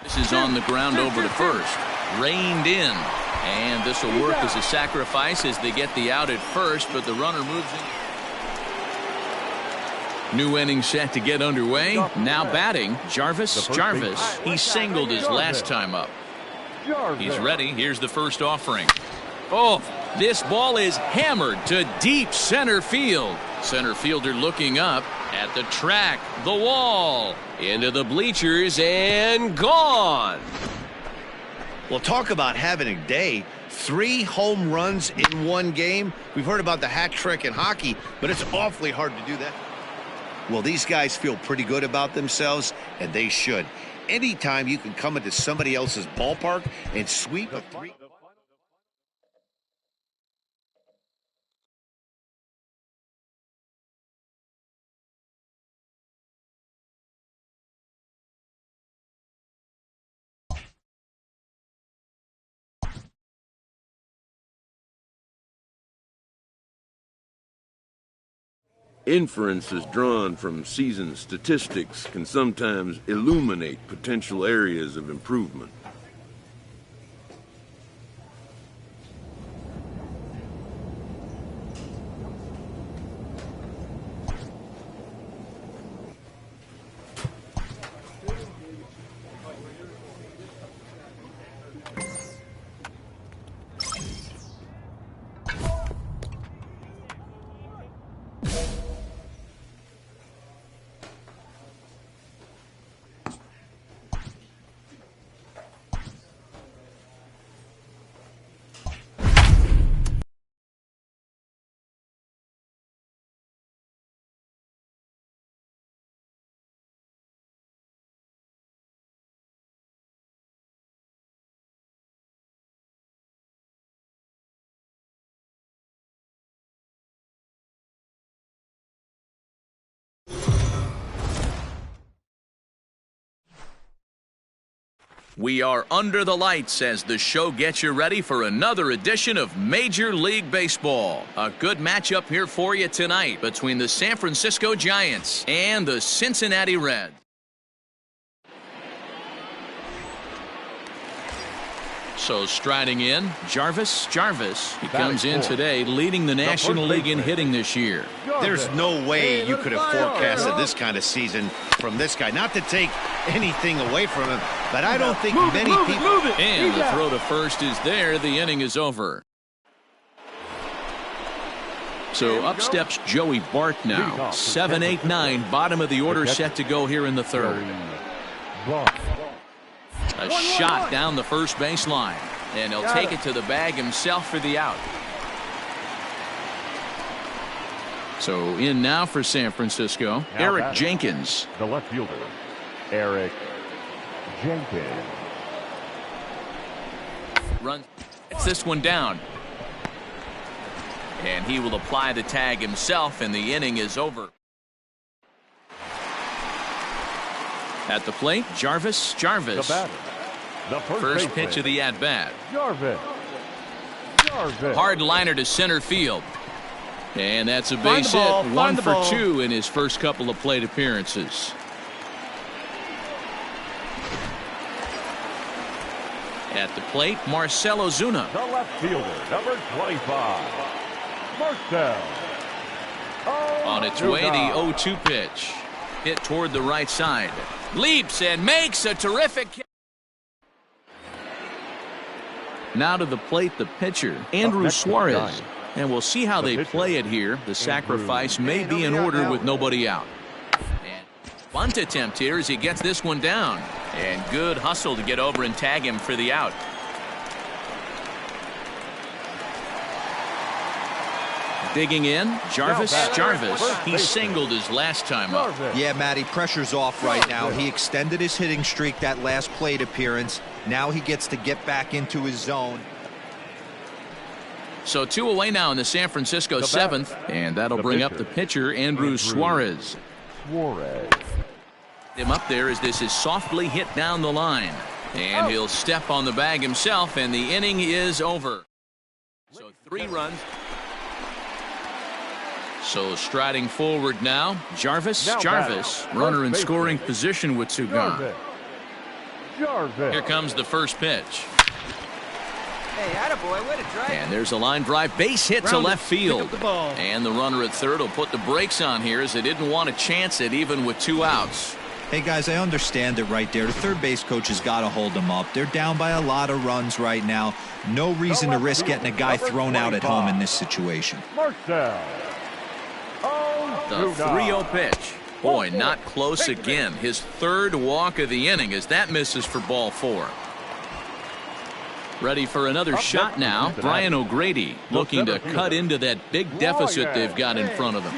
This is on the ground over to first. Reined in. And this will work as a sacrifice as they get the out at first, but the runner moves in. New inning set to get underway. Now batting, Jarvis. He singled his last time up. He's ready. Here's the first offering. Oh, this ball is hammered to deep center field. Center fielder looking up at the track, the wall, into the bleachers, and gone. Well, talk about having a day. 3 home runs in one game. We've heard about the hat trick in hockey, but it's awfully hard to do that. Well, these guys feel pretty good about themselves, and they should. Anytime you can come into somebody else's ballpark and sweep a 3. Inferences drawn from season statistics can sometimes illuminate potential areas of improvement. We are under the lights as the show gets you ready for another edition of Major League Baseball. A good matchup here for you tonight between the San Francisco Giants and the Cincinnati Reds. So striding in, Jarvis. He comes in today leading the National League in hitting this year. There's no way you could have forecasted this kind of season from this guy. Not to take anything away from him, but I don't think many people... And the throw to first is there. The inning is over. So up steps Joey Bart now. 7, 8, 9, bottom of the order set to go here in the third. A shot down the first baseline, and he'll take it to the bag himself for the out. So in now for San Francisco, Eric Jenkins. The left fielder, Eric Jenkins. Gets this one down. And he will apply the tag himself, and the inning is over. At the plate, Jarvis. The first pitch of the at-bat. Jarvis. Hard liner to center field. And that's a base hit. 1 for 2 in his first couple of plate appearances. At the plate, Marcell Ozuna. The left fielder, number 25, Marcell Ozuna. On its way, the 0-2 pitch. Hit toward the right side. Leaps and makes a terrific catch. Now to the plate, the pitcher, Andrew Suarez. And we'll see how they play it here. The sacrifice may be in order with nobody out. And bunt attempt here as he gets this one down. And good hustle to get over and tag him for the out. Digging in, Jarvis. He singled his last time up. Yeah, Matty, pressure's off right now. He extended his hitting streak that last plate appearance. Now he gets to get back into his zone. So 2 away now in the San Francisco 7th, and that'll bring up the pitcher, Andrew Suarez. Him up there as this is softly hit down the line. And he'll step on the bag himself, and the inning is over. So 3 runs. So striding forward now, Jarvis. Runner in scoring position with 2 gone. Here comes the first pitch. Hey, attaboy, way to drive. And there's a line drive, base hit to left field. And the runner at third will put the brakes on here as they didn't want to chance it even with 2 outs. Hey, guys, I understand it right there. The third base coach has got to hold them up. They're down by a lot of runs right now. No reason to risk getting a guy thrown out at home in this situation. The 3-0 pitch. Boy, not close again. His 3rd walk of the inning as that misses for ball 4. Ready for another shot now. Brian O'Grady looking to cut into that big deficit they've got in front of them.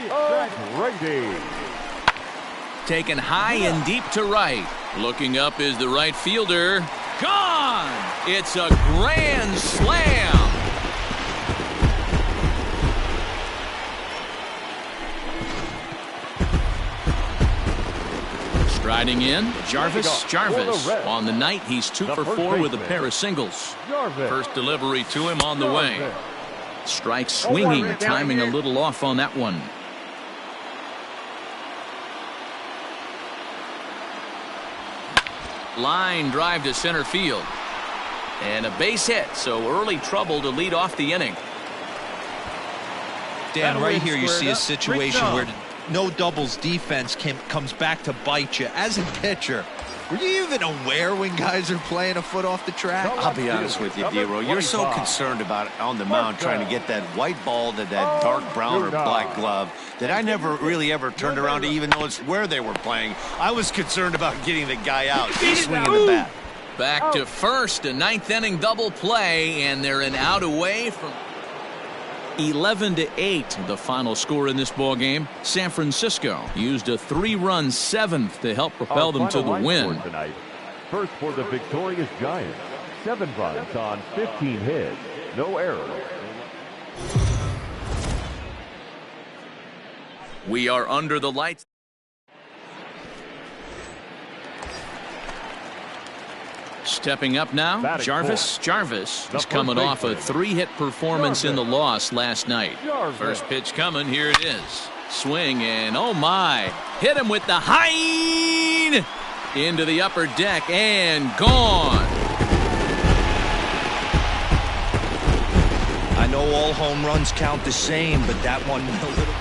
Taken high and deep to right. Looking up is the right fielder. Gone! It's a grand slam. Striding in, Jarvis. On the night, he's 2 for 4 with a pair of singles. First delivery to him on the way. Strike swinging, timing a little off on that one. Line drive to center field. And a base hit, so early trouble to lead off the inning. Dan, right here you see a situation where no doubles defense comes back to bite you. As a pitcher, were you even aware when guys are playing a foot off the track? I'll be honest with you, D-Roll. You're so concerned about it on the mound trying to get that white ball to that dark brown or black glove that I never really ever turned around to even notice where they were playing. I was concerned about getting the guy out, swinging the bat. Back to first, a 9th inning double play, and they're an out away from 11-8, the final score in this ball game. San Francisco used a 3-run 7th to help propel them to the win. First for the victorious Giants, 7 runs on 15 hits, no errors. We are under the lights. Stepping up now, Jarvis. He's coming off a 3-hit performance in the loss last night. First pitch coming, here it is. Swing and oh my, hit him with the high into the upper deck and gone. I know all home runs count the same, but that one a little.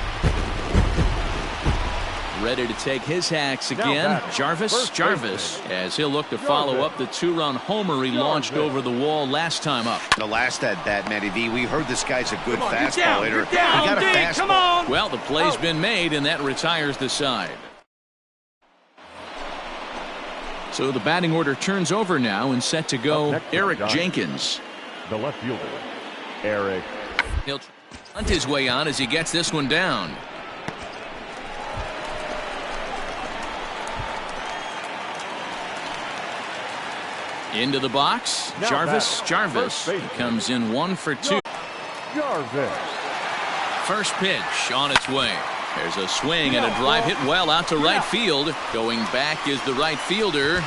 Ready to take his hacks again, Jarvis, as he'll look to follow up the 2-run homer he launched over the wall last time up. The last at bat, Matty V, we heard this guy's a good fastball hitter. He got a fastball. Well, the play's been made, and that retires the side. So the batting order turns over now and set to go Eric Jenkins. The left fielder, Eric. He'll hunt his way on as he gets this one down. Into the box, Jarvis. He comes in 1 for 2. First pitch on its way. There's a swing and a drive hit well out to right field. Going back is the right fielder.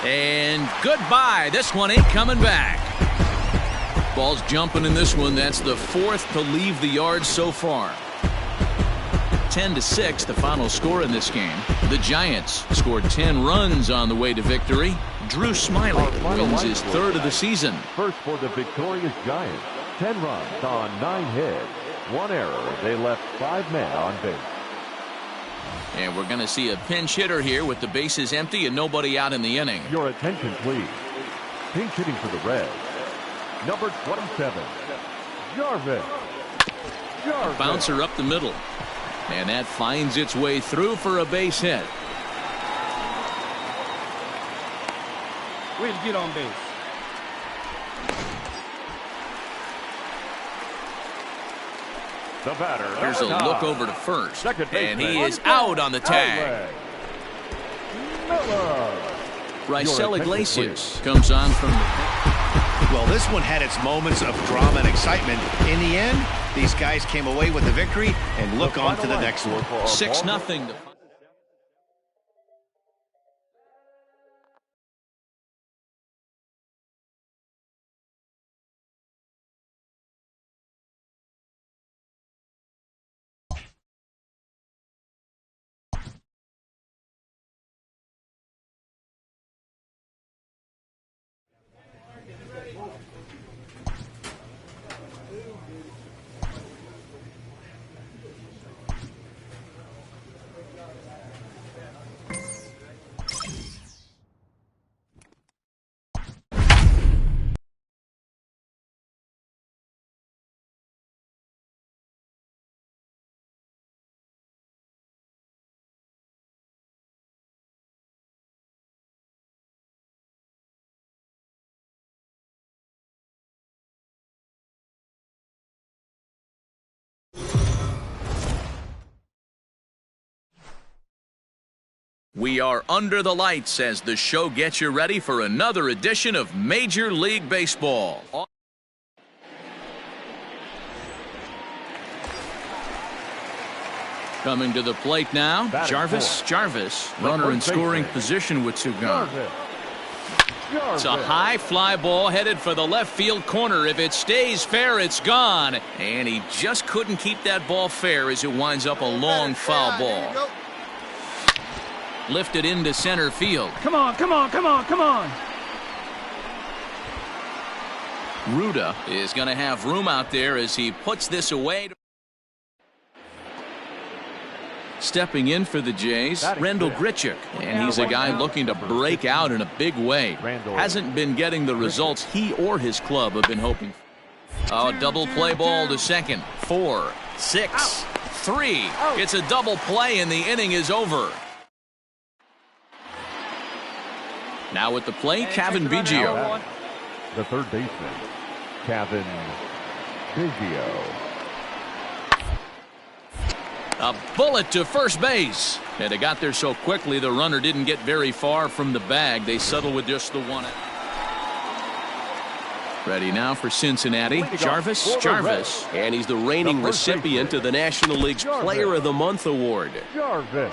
And goodbye. This one ain't coming back. Ball's jumping in this one. That's the 4th to leave the yard so far. 10-6, the final score in this game. The Giants scored 10 runs on the way to victory. Drew Smyly wins his 3rd of the season. First for the victorious Giants, 10 runs on 9 hits, 1 error. They left 5 men on base. And we're going to see a pinch hitter here with the bases empty and nobody out in the inning. Your attention, please. Pinch hitting for the Reds, number 27, Jarvis. Bouncer up the middle. And that finds its way through for a base hit. Way to get on base. The batter. Here's a look over to first. And he is out on the tag. Raisel Iglesias comes on from the... Well, this one had its moments of drama and excitement. In the end, these guys came away with the victory and look on to the next one. 6-0. We are under the lights as the show gets you ready for another edition of Major League Baseball. Coming to the plate now, Jarvis. Runner in scoring position with two gone. It's a high fly ball headed for the left field corner. If it stays fair, it's gone. And he just couldn't keep that ball fair as it winds up a long foul ball. Lifted into center field. Come on. Ruda is going to have room out there as he puts this away. Stepping in for the Jays, Randall Grichuk. And he's a guy looking to break out in a big way. Hasn't been getting the results he or his club have been hoping for. A double play ball to second. 4, 6, 3. It's a double play and the inning is over. Now at the plate, Cavan Biggio. The third baseman, Cavan Biggio. A bullet to first base. And they got there so quickly the runner didn't get very far from the bag. They settle with just the one. Ready now for Cincinnati. Jarvis. And he's the reigning recipient of the National League's Player of the Month award.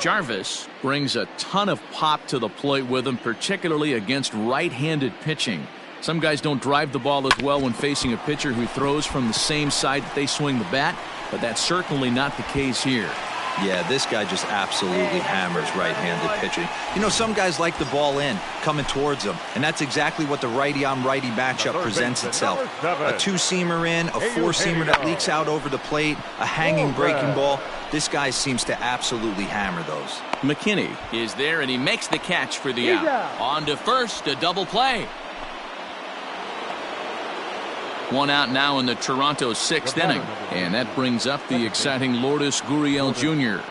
Jarvis brings a ton of pop to the plate with him, particularly against right-handed pitching. Some guys don't drive the ball as well when facing a pitcher who throws from the same side that they swing the bat, but that's certainly not the case here. Yeah, this guy just absolutely hammers right-handed pitching. You know, some guys like the ball in, coming towards them, and that's exactly what the righty-on-righty matchup presents itself. A two-seamer in, a four-seamer that leaks out over the plate, a hanging breaking ball. This guy seems to absolutely hammer those. McKinney is there, and he makes the catch for the out. On to first, a double play. One out now in the Toronto 6th inning. And that brings up the exciting Lourdes Gurriel Jr.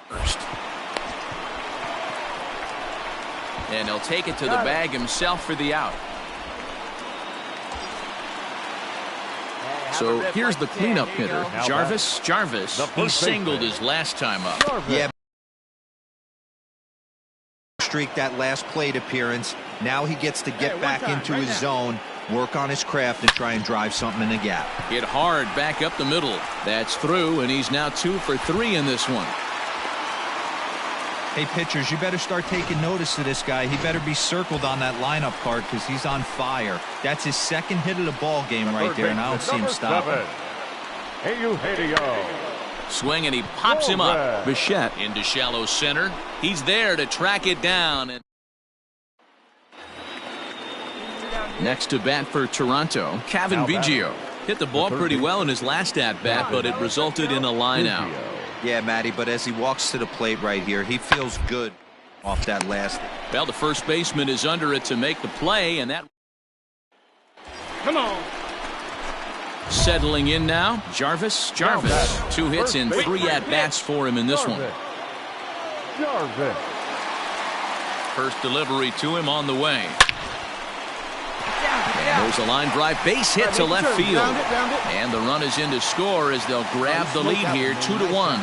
First. And he'll take it to the bag himself for the out. So here's the cleanup hitter, Jarvis. He singled his last time up. Yeah. Streak that last plate appearance. Now he gets to get back into his zone, work on his craft, and try and drive something in the gap. Hit hard back up the middle. That's through, and he's now 2 for 3 in this one. Hey, pitchers, you better start taking notice of this guy. He better be circled on that lineup card because he's on fire. That's his second hit of the ball game right there, and I don't see him stopping. Swing, and he pops him up. Bichette into shallow center. He's there to track it down. And next to bat for Toronto, Cavan Biggio. Hit the ball pretty well in his last at-bat, but it resulted in a line-out. Yeah, Matty, but as he walks to the plate right here, he feels good off that last. Well, the first baseman is under it to make the play, and that. Come on. Settling in now, Jarvis. 2 hits and 3 at-bats for him in this one. Jarvis. First delivery to him on the way. And there's a line drive base hit to left field. And the run is in to score as they'll grab the lead here 2-1.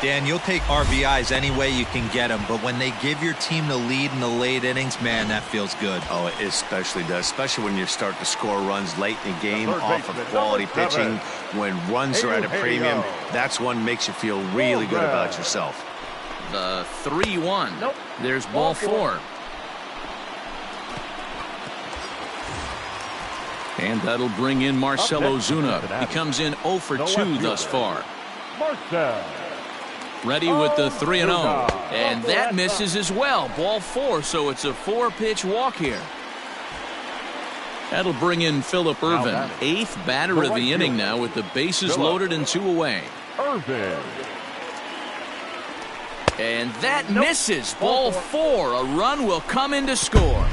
Dan, you'll take RBIs any way you can get them, but when they give your team the lead in the late innings, man, that feels good. Oh, it especially does, especially when you start to score runs late in the game off of quality pitching. When runs are at a premium, that's one makes you feel really good about yourself. The 3-1. There's ball 4. And that'll bring in Marcell Ozuna. He comes in 0 for 2 thus far. Ready with the 3-0. And that misses as well. Ball 4, so it's a 4-pitch walk here. That'll bring in Phillip Ervin, 8th batter of the inning now with the bases loaded and 2 away. And that misses. Ball 4. A run will come in to score.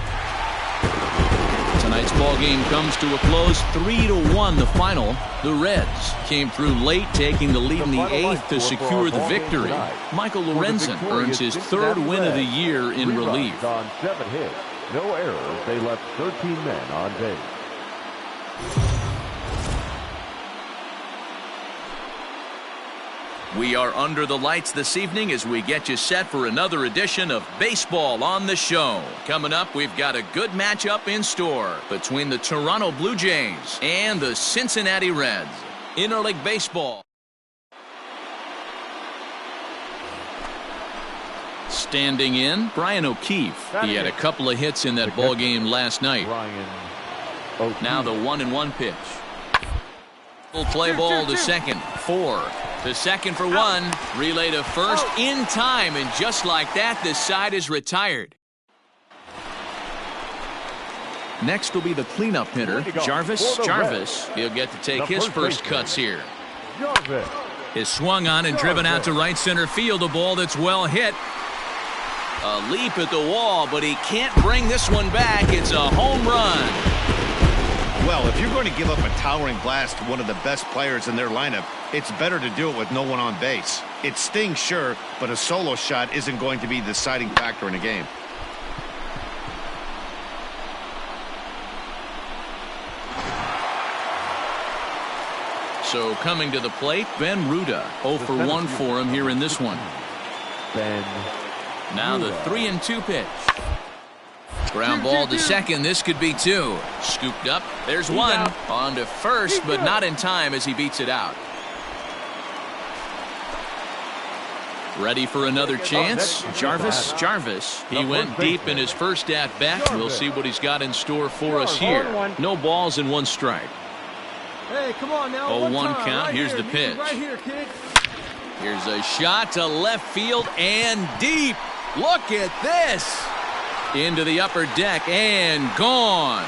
Tonight's ball game comes to a close, 3-1 the final. The Reds came through late, taking the lead in the 8th to secure the victory. Michael Lorenzen earns his 3rd win of the year in relief. On 7 hits, no errors. They left 13 men on base. We are under the lights this evening as we get you set for another edition of Baseball on the Show. Coming up, we've got a good matchup in store between the Toronto Blue Jays and the Cincinnati Reds. Interleague Baseball. Standing in, Brian O'Keefe. He had a couple of hits in that ball game last night. Now the 1-1 pitch. Full play ball to second. 4. To second for 1. Relay to first in time, and just like that, this side is retired. Next will be the cleanup hitter, Jarvis. He'll get to take his first cuts here. Is swung on and driven out to right center field. A ball that's well hit. A leap at the wall, but he can't bring this one back. It's a home run. Well, if you're going to give up a towering blast to one of the best players in their lineup, it's better to do it with no one on base. It stings, sure, but a solo shot isn't going to be the deciding factor in a game. So coming to the plate, Ben Ruda. 0 for 1 for him here in this one. Now the 3-2 pitch. Ground ball to second. This could be 2. Scooped up. There's 1. On to first, but not in time as he beats it out. Ready for another chance. Jarvis. He went deep in his first at-bat. We'll see what he's got in store for us here. No balls and 1 strike. Hey, come on now. 0-1 count. Here's the pitch. Right here, kid. Here's a shot to left field and deep. Look at this. Into the upper deck and gone.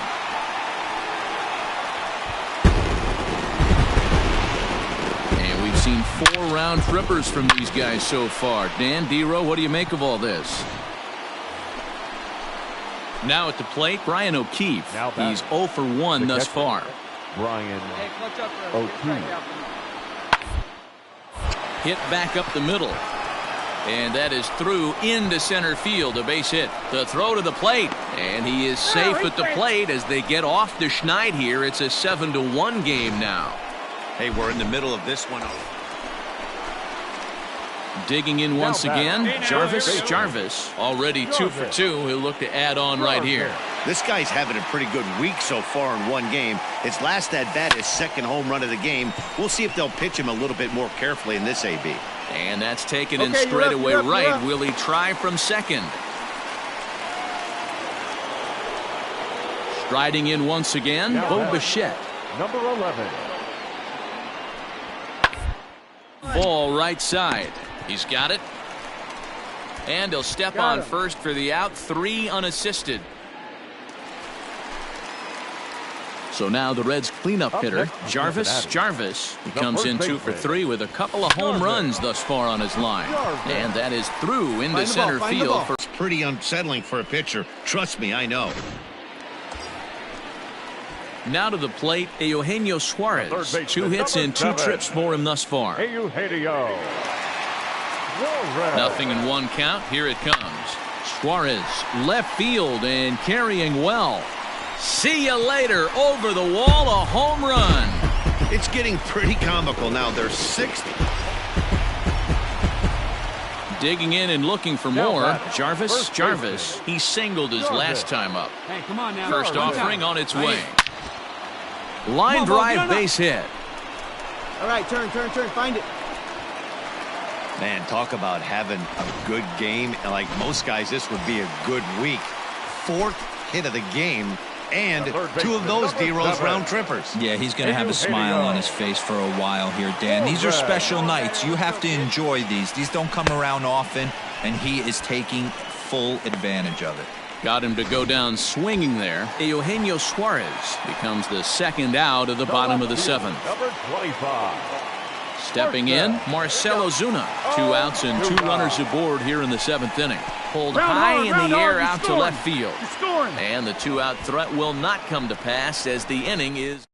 And we've seen 4 round trippers from these guys so far. Dan, D-Row, what do you make of all this? Now at the plate, Brian O'Keefe. He's 0 for 1 thus far. Brian O'Keefe. Hit back up the middle. And that is through into center field. A base hit. The throw to the plate. And he is safe at the plate as they get off the Schneid here. It's a 7-1 game now. Hey, we're in the middle of this one. Digging in once again, Jarvis. Already 2 for 2. He'll look to add on right here. This guy's having a pretty good week so far in one game. His last at-bat is 2nd home run of the game. We'll see if they'll pitch him a little bit more carefully in this AB. And that's taken in straight away right. Will he try from second? Striding in once again, Bo Bichette. Number 11. Ball right side. He's got it. And he'll step on first for the out. 3 unassisted. So now the Reds cleanup hitter, Jarvis. He comes in 2 for 3 with a couple of home runs thus far on his line. And that is through into center field. It's pretty unsettling for a pitcher. Trust me, I know. Now to the plate, Eugenio Suarez. Third baseman, 2 hits and 2 number 7. trips for him thus far. Eugenio Suarez. Nothing in 1 count. Here it comes. Suarez, left field and carrying well. See you later. Over the wall, a home run. It's getting pretty comical now. They're 60. Digging in and looking for more. Jarvis. He singled his last time up. Hey, come on now. First Jarvis. offering on its way. Line drive, base hit. All right, turn. Find it. Man, talk about having a good game. And like most guys, this would be a good week. 4th hit of the game. And 2 of those D-Rose round trippers. Yeah, he's going to have a smile on his face for a while here, Dan. These are special nights. You have to enjoy these. These don't come around often, and he is taking full advantage of it. Got him to go down swinging there. Eugenio Suarez becomes the 2nd out of the bottom of the 7th. Number 25. Stepping in, Marcell Ozuna. 2 outs and 2 runners aboard here in the 7th inning. Pulled high in the air out to left field. And the 2-out threat will not come to pass as the inning is.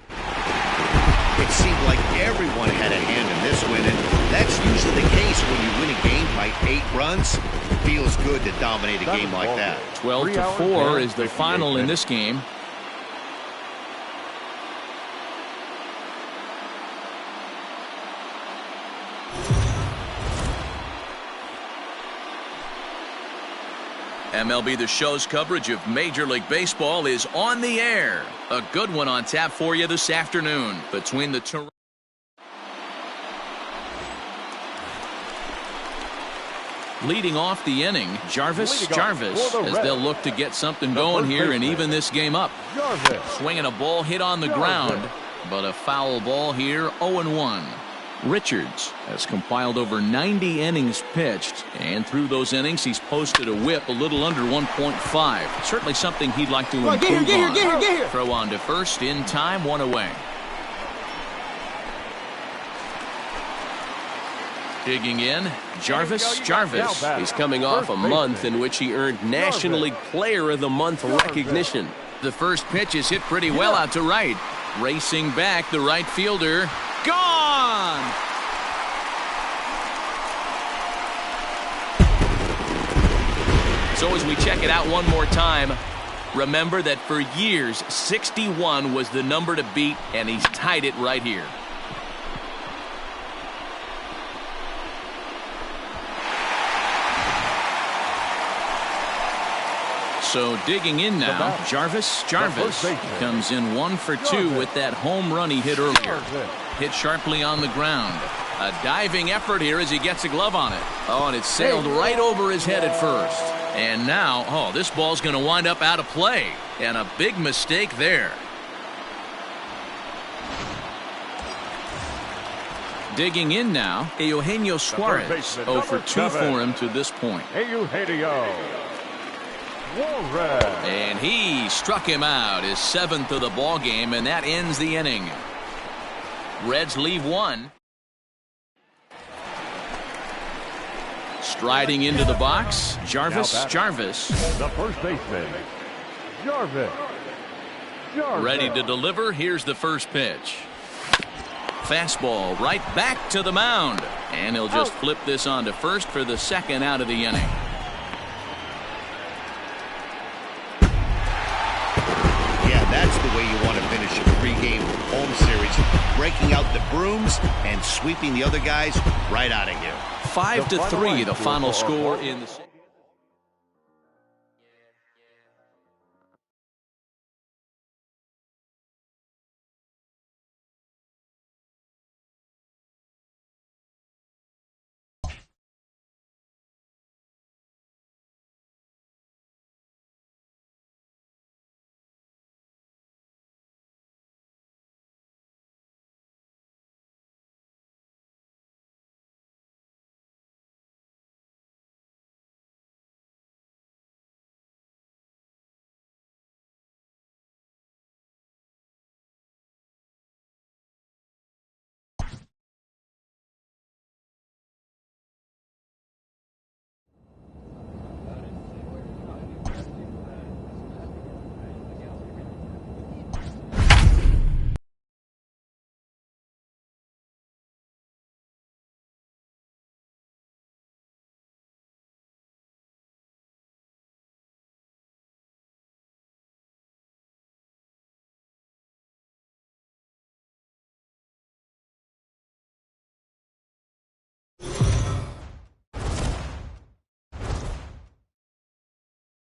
It seemed like everyone had a hand in this win, and that's usually the case when you win a game by 8 runs. It feels good to dominate a game like that. 12-4 is the final in this game. MLB The Show's coverage of Major League Baseball is on the air. A good one on tap for you this afternoon between the Toronto. Leading off the inning, Jarvis, as they'll look to get something going here and even this game up. Swinging a ball hit on the ground, but a foul ball here, 0-1. Richards has compiled over 90 innings pitched, and through those innings he's posted a whip a little under 1.5. Certainly something he'd like to improve on. Get here. Throw on to first in time, 1 away. Digging in, Jarvis. He's coming off a month in which he earned National League Player of the Month recognition. The first pitch is hit pretty well out to right. Racing back, the right fielder. Gone! So as we check it out one more time, remember that for years, 61 was the number to beat, and he's tied it right here. So digging in now, Jarvis comes in 1 for 2 with that home run he hit earlier. Hit sharply on the ground. A diving effort here as he gets a glove on it. Oh, and it sailed right over his head at first. And now, this ball's going to wind up out of play. And a big mistake there. Digging in now, Eugenio Suarez. 0 for 2 for him to this point. Eugenio Suarez. And he struck him out, his 7th of the ball game, and that ends the inning. Reds leave 1. Striding into the box, Jarvis. The first baseman, Jarvis. Ready to deliver. Here's the first pitch. Fastball right back to the mound. And he'll just flip this on to first for the 2nd out of the inning. That's the way you want to finish a 3-game home series. Breaking out the brooms and sweeping the other guys right out of here. 5-3, the final score in the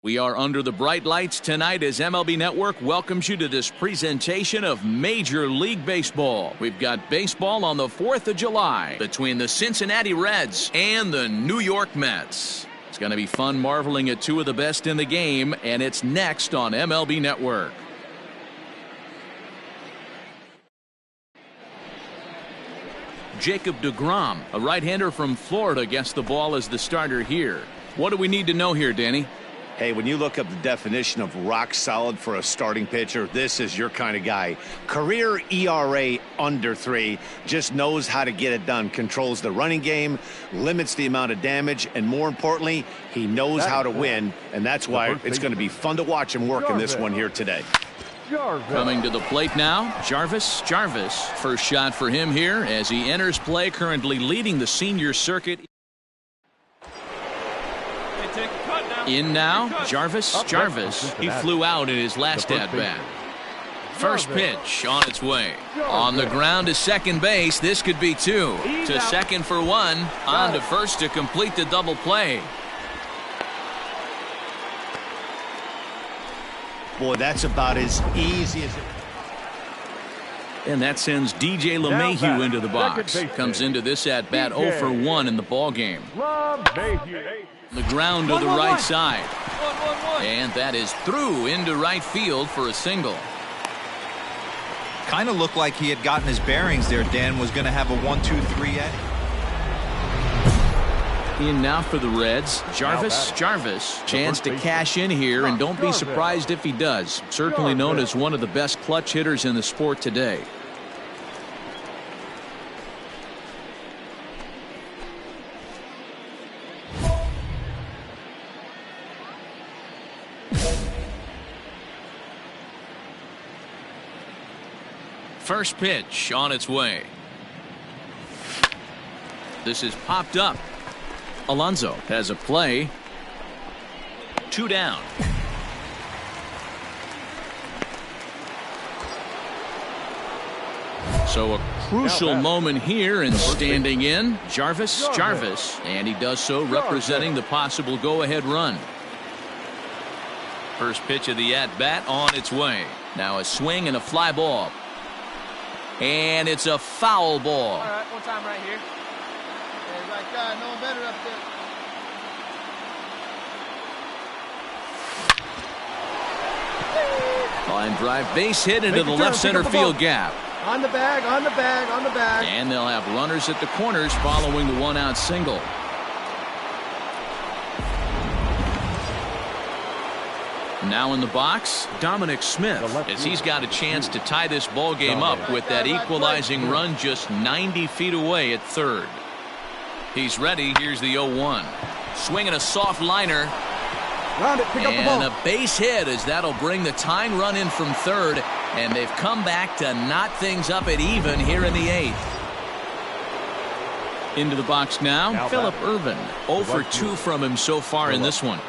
We are under the bright lights tonight as MLB Network welcomes you to this presentation of Major League Baseball. We've got baseball on the 4th of July between the Cincinnati Reds and the New York Mets. It's going to be fun marveling at two of the best in the game, and it's next on MLB Network. Jacob deGrom, a right-hander from Florida, gets the ball as the starter here. What do we need to know here, Danny? Hey, when you look up the definition of rock solid for a starting pitcher, this is your kind of guy. Career ERA under 3, just knows how to get it done, controls the running game, limits the amount of damage, and more importantly, he knows how to win, and that's why it's going to be fun to watch him work in this one here today. Coming to the plate now, Jarvis. First shot for him here as he enters play, currently leading the senior circuit. In now, Jarvis. He flew out in his last at-bat. First pitch on its way. On the ground to second base. This could be 2. To second for 1. On to first to complete the double play. Boy, that's about as easy as it. And that sends DJ LeMahieu into the box. Comes into this at-bat 0 for 1 in the ball game. The ground to the right side. And that is through into right field for a single. Kind of looked like he had gotten his bearings there. Dan was going to have a 1-2-3 inning. In now for the Reds, Jarvis. Chance to cash in here, and don't be surprised if he does. Certainly known as one of the best clutch hitters in the sport today. First pitch on its way. This is popped up. Alonso has a play. 2 down. So a crucial moment here, and standing in, Jarvis. And he does so representing the possible go-ahead run. First pitch of the at-bat on its way. Now a swing and a fly ball. And it's a foul ball. All right, one time right here. Yeah, right guy, no one better up there. Line drive base hit into the left center field gap. On the bag. And they'll have runners at the corners following the 1-out single. Now in the box, Dominic Smith, as he's got a chance to tie this ball game up with that equalizing run just 90 feet away at third. He's ready. Here's the 0-1. Swinging a soft liner. And a base hit, as that'll bring the tying run in from third. And they've come back to knot things up at even here in the 8th. Into the box now, Phillip Ervin. 0 for 2 from him so far in this one.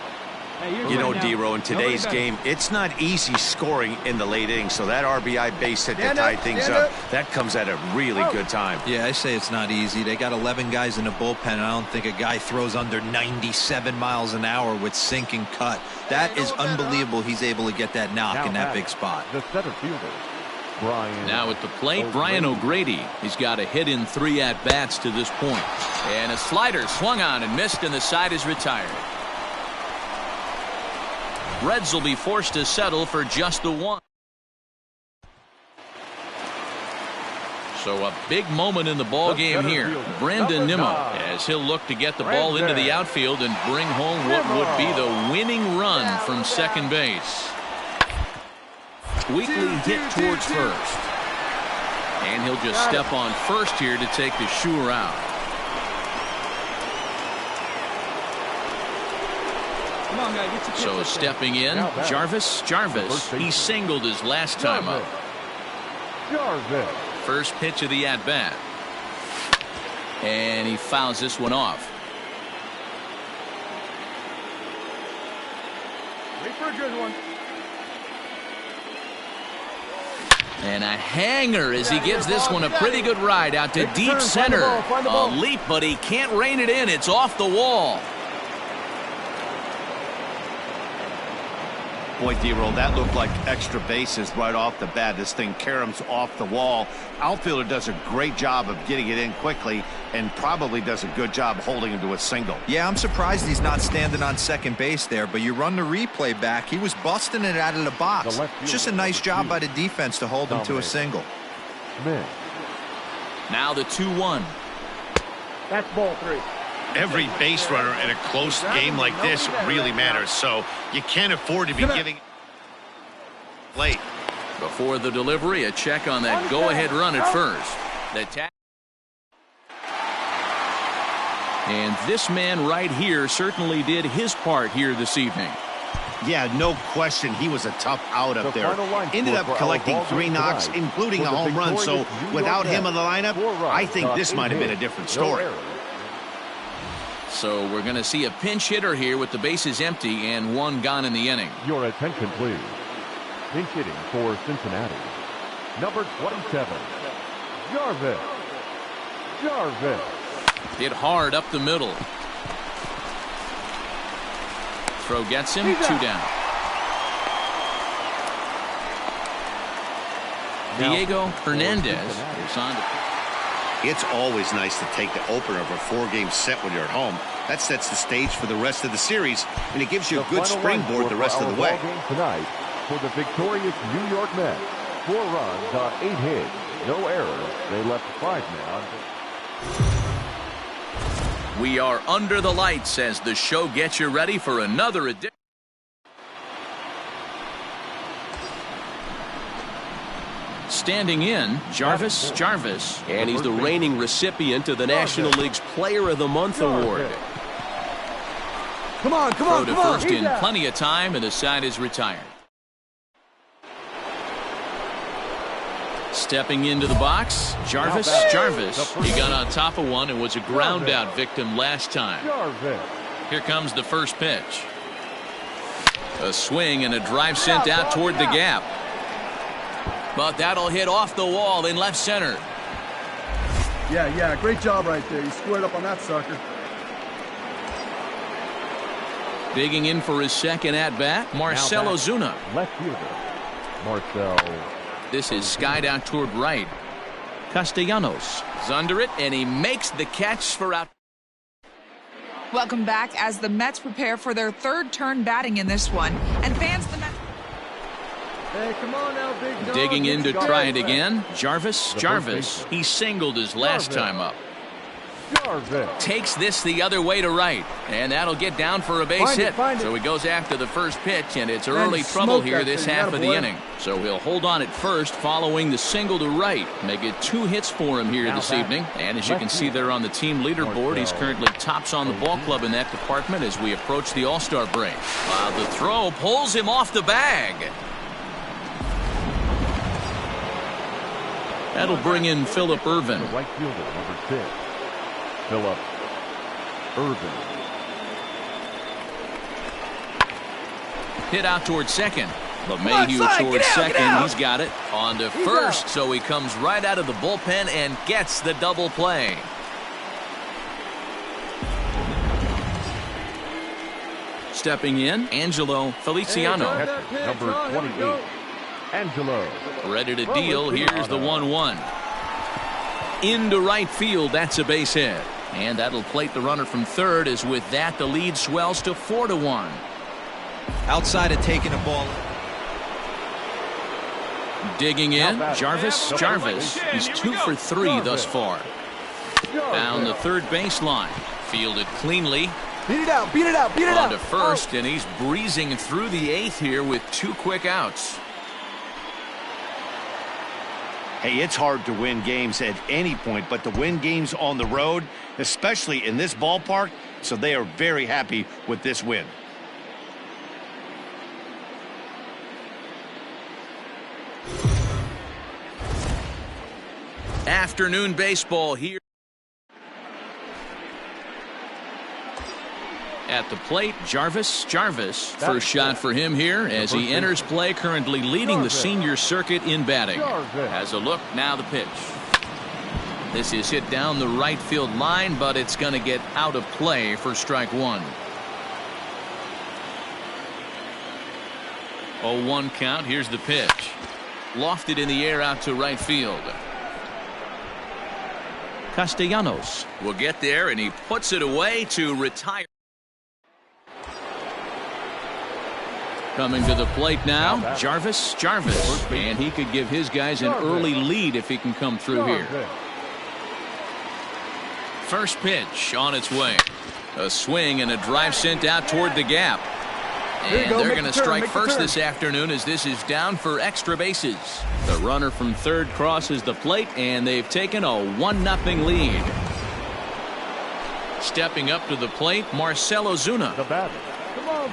You know, D-Row, in today's game, it's not easy scoring in the late innings, so that RBI base hit to tie things up, that comes at a really good time. Yeah, I say it's not easy. They got 11 guys in the bullpen, and I don't think a guy throws under 97 miles an hour with sink and cut. That is unbelievable. He's able to get that knock in that big spot. The center fielder, Brian. Now at the plate, Brian O'Grady. He's got a hit in 3 at-bats to this point. And a slider swung on and missed, and the side is retired. Reds will be forced to settle for just the 1. So a big moment in the ball game here. Brandon Nimmo, as he'll look to get the ball into the outfield and bring home what would be the winning run from second base. Weakly hit towards first. And he'll just step on first here to take the sure out. So stepping in, Jarvis. He singled his last time up. First pitch of the at-bat. And he fouls this one off. Wait for a good one. And a hanger as he gives this one a pretty good ride out to deep center. A leap, but he can't rein it in. It's off the wall. Boy, D-Roll, that looked like extra bases right off the bat. This thing caroms off the wall. Outfielder does a great job of getting it in quickly and probably does a good job holding him to a single. Yeah, I'm surprised he's not standing on second base there, but you run the replay back. He was busting it out of the box. It's just a nice job by the defense to hold him to a single. Now the 2-1. That's ball 3. Every base runner in a close game like this really matters, so you can't afford to be giving late. Before the delivery, a check on that go-ahead run at first. And this man right here certainly did his part here this evening. Yeah, no question. He was a tough out up there. Ended up collecting 3 knocks, including a home run. So without him in the lineup, I think this might have been a different story. So we're going to see a pinch hitter here with the bases empty and 1 gone in the inning. Your attention, please. Pinch hitting for Cincinnati. Number 27, Jarvis. Hit hard up the middle. Throw gets him, 2 down. Diego Hernandez is on to. It's always nice to take the opener of a 4-game set when you're at home. That sets the stage for the rest of the series, and it gives you a good springboard the rest of the way. Tonight for the victorious New York Mets. 4 runs on 8 hits, no errors. They left 5 men on. We are under the lights as the show gets you ready for another edition. Standing in, Jarvis. And he's the reigning recipient of the National League's Player of the Month award. Come on. Throw to first in plenty of time, and the side is retired. Stepping into the box, Jarvis. He got on top of one and was a ground out victim last time. Here comes the first pitch. A swing and a drive sent out toward the gap. But that'll hit off the wall in left center. Yeah, great job right there. You squared up on that sucker. Digging in for his second at-bat, Marcell Ozuna. Left fielder, Marcell. This is skied out toward right. Castellanos is under it, and he makes the catch for out. Welcome back as the Mets prepare for their 3rd turn batting in this one. And fans, the Mets. Hey, come on now, big dog. Digging in to try it again. Jarvis. He singled his last time up. Takes this the other way to right, and that'll get down for a base hit. So he goes after the first pitch, and it's early trouble here this half of the inning. So he'll hold on at first following the single to right. Make it 2 hits for him here this evening. And as you can see there on the team leaderboard, he's currently tops on the ball club in that department as we approach the All-Star break. The throw pulls him off the bag. That'll bring in Phillip Ervin. Right fielder, number 6. Phillip Ervin. Hit out towards second. But Mayhew towards second. He's got it. On to first. So he comes right out of the bullpen and gets the double play. Stepping in, Angelo Feliciano. Number 28. Angelo. Ready to deal. Here's the 1-1. Into right field. That's a base hit. And that'll plate the runner from third, as with that the lead swells to 4-1. Outside of taking a ball. Digging in, Jarvis. He's 2 for 3 thus far. Down the third baseline. Fielded cleanly. Beat it out. On to first, and he's breezing through the 8th here with 2 quick outs. Hey, it's hard to win games at any point, but to win games on the road, especially in this ballpark, so they are very happy with this win. Afternoon baseball here. At the plate, Jarvis. First shot for him here as he enters play, currently leading the senior circuit in batting. Has a look, now the pitch. This is hit down the right field line, but it's going to get out of play for strike 1. 0-1 count. Here's the pitch. Lofted in the air out to right field. Castellanos will get there, and he puts it away to retire. Coming to the plate now, Jarvis. And he could give his guys an early lead if he can come through here. First pitch on its way. A swing and a drive sent out toward the gap. And they're going to strike first this afternoon as this is down for extra bases. The runner from third crosses the plate, and they've taken a 1-0 lead. Stepping up to the plate, Marcell Ozuna. The batter. Come on,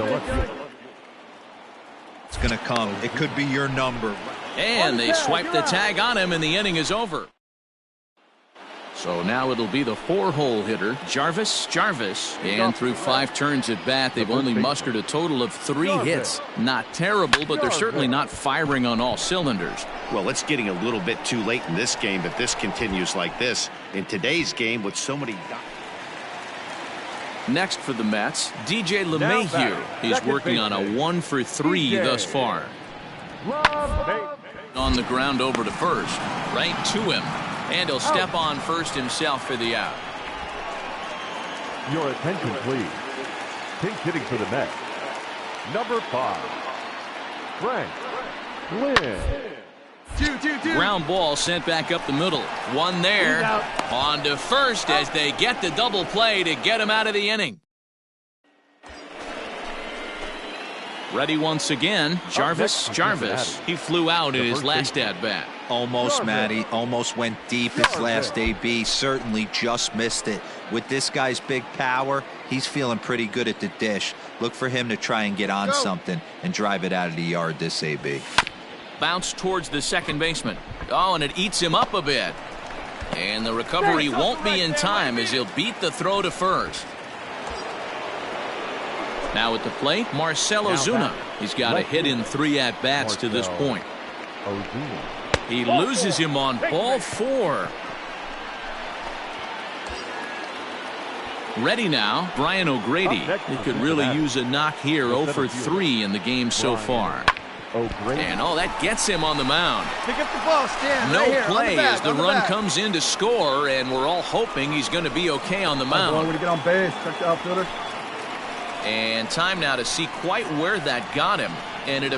It's going to come. It could be your number. And they swipe the tag on him, and the inning is over. So now it'll be the 4-hole hitter, Jarvis. And through 5 turns at bat, they've only mustered a total of 3 hits. Not terrible, but they're certainly not firing on all cylinders. Well, it's getting a little bit too late in this game if this continues like this. In today's game with so many... Next for the Mets, DJ LeMahieu. He's working on a 1-for-3 thus far. On the ground over to first. Right to him. And he'll step on first himself for the out. Your attention, please. Pinch hitting for the Mets. Number 5, Frank Lynn. 2-2-2. Ground ball sent back up the middle. One there. On to first as they get the double play to get him out of the inning. Ready once again, Jarvis. He flew out in his last at-bat. Almost, Matty. Almost went deep his last AB. Certainly just missed it. With this guy's big power, he's feeling pretty good at the dish. Look for him to try and get on something and drive it out of the yard this AB. Bounce towards the second baseman. Oh, and it eats him up a bit. And the recovery won't be in time as he'll beat the throw to first. Now at the plate, Marcell Ozuna. He's got a hit in 3 at-bats to this point. He loses him on ball 4. Ready now, Brian O'Grady. He could really use a knock here. 0-for-3 in the game so far. And that gets him on the mound. Pick up the ball, Stan. No right here, play as the run back. comes in to score, and we're all hoping he's going to be okay on the mound. When you get on base, check the outfielder. And time now to see quite where that got him. And it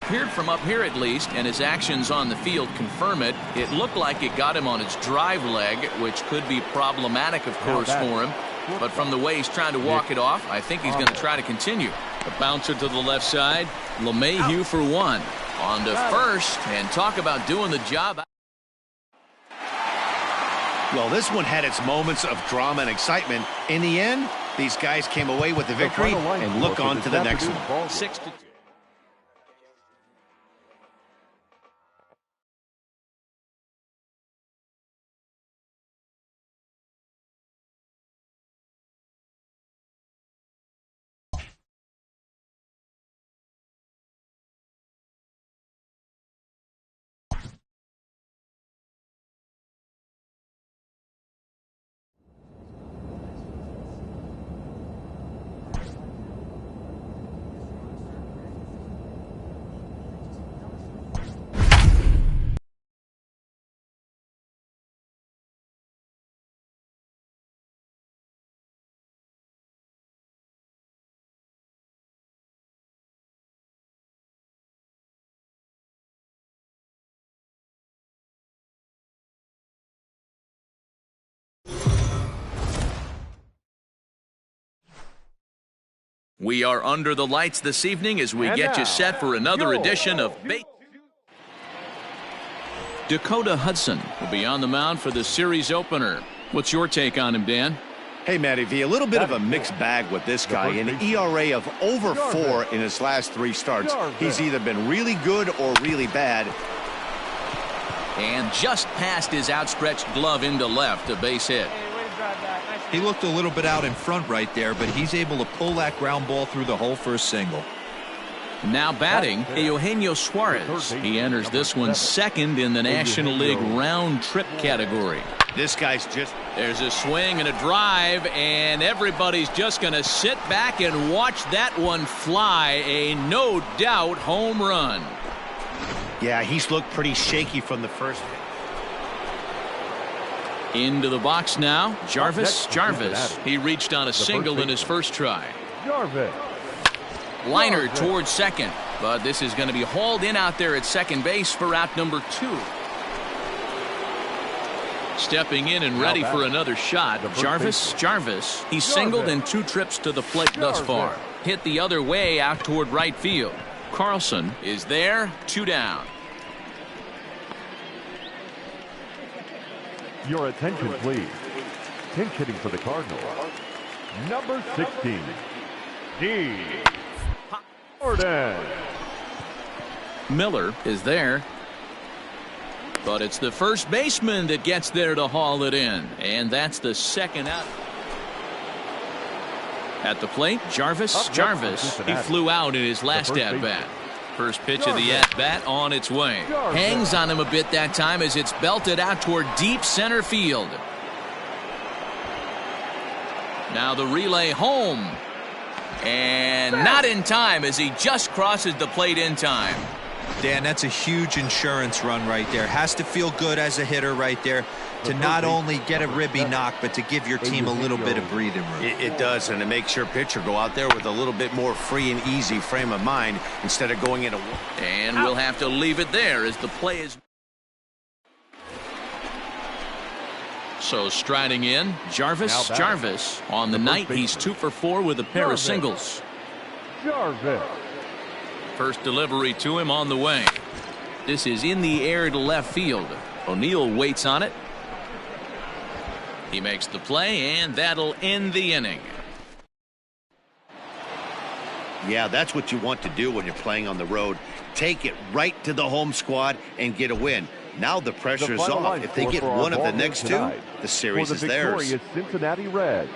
Appeared from up here at least, and his actions on the field confirm it. It looked like it got him on his drive leg, which could be problematic, of course, for him. But from the way he's trying to walk it off, I think he's going to try to continue. The bouncer to the left side. LeMahieu for one. On to first, and talk about doing the job. Well, this one had its moments of drama and excitement. In the end, these guys came away with the victory and look on to the next one. 6-2. We are under the lights this evening as we get you set for another edition of Dakota Hudson will be on the mound for the series opener. What's your take on him, Dan? Hey, Matty V, a little bit of a mixed bag with this guy. An ERA of over 4 in his last 3 starts. He's either been really good or really bad. And just past his outstretched glove into left, a base hit. He looked a little bit out in front right there, but he's able to pull that ground ball through the hole for a single. Now batting, Eugenio Suarez. He enters this one second in the National League round trip category. This guy's just... There's a swing and a drive, and everybody's just going to sit back and watch that one fly. A no-doubt home run. Yeah, he's looked pretty shaky from the first hit. Into the box now, Jarvis. He reached on a single in his first try. Liner towards second, but this is going to be hauled in out there at second base for out number 2. Stepping in and ready for another shot, Jarvis. He's singled in 2 trips to the plate thus far. Hit the other way out toward right field. Carlson is there, 2 down. Your attention, please. Pinch hitting for the Cardinals. Number 16, D. Jordan. Miller is there. But it's the first baseman that gets there to haul it in. And that's the second out. At the plate, Jarvis. He flew out in his last at-bat. First pitch of the at-bat on its way. Hangs on him a bit that time as it's belted out toward deep center field. Now the relay home. And not in time as he just crosses the plate in time. Dan, that's a huge insurance run right there. Has to feel good as a hitter right there to not only get a ribby knock, but to give your team a little bit of breathing room. It does, and it makes your pitcher go out there with a little bit more free and easy frame of mind instead of going into... And we'll have to leave it there as the play is... So striding in, Jarvis. On the night, he's 2 for 4 with a pair of singles. First delivery to him on the way. This is in the air to left field. O'Neill waits on it. He makes the play, and that'll end the inning. Yeah, that's what you want to do when you're playing on the road. Take it right to the home squad and get a win. Now the pressure's off. If they get one of the next 2, the series is theirs. For the victorious Cincinnati Reds,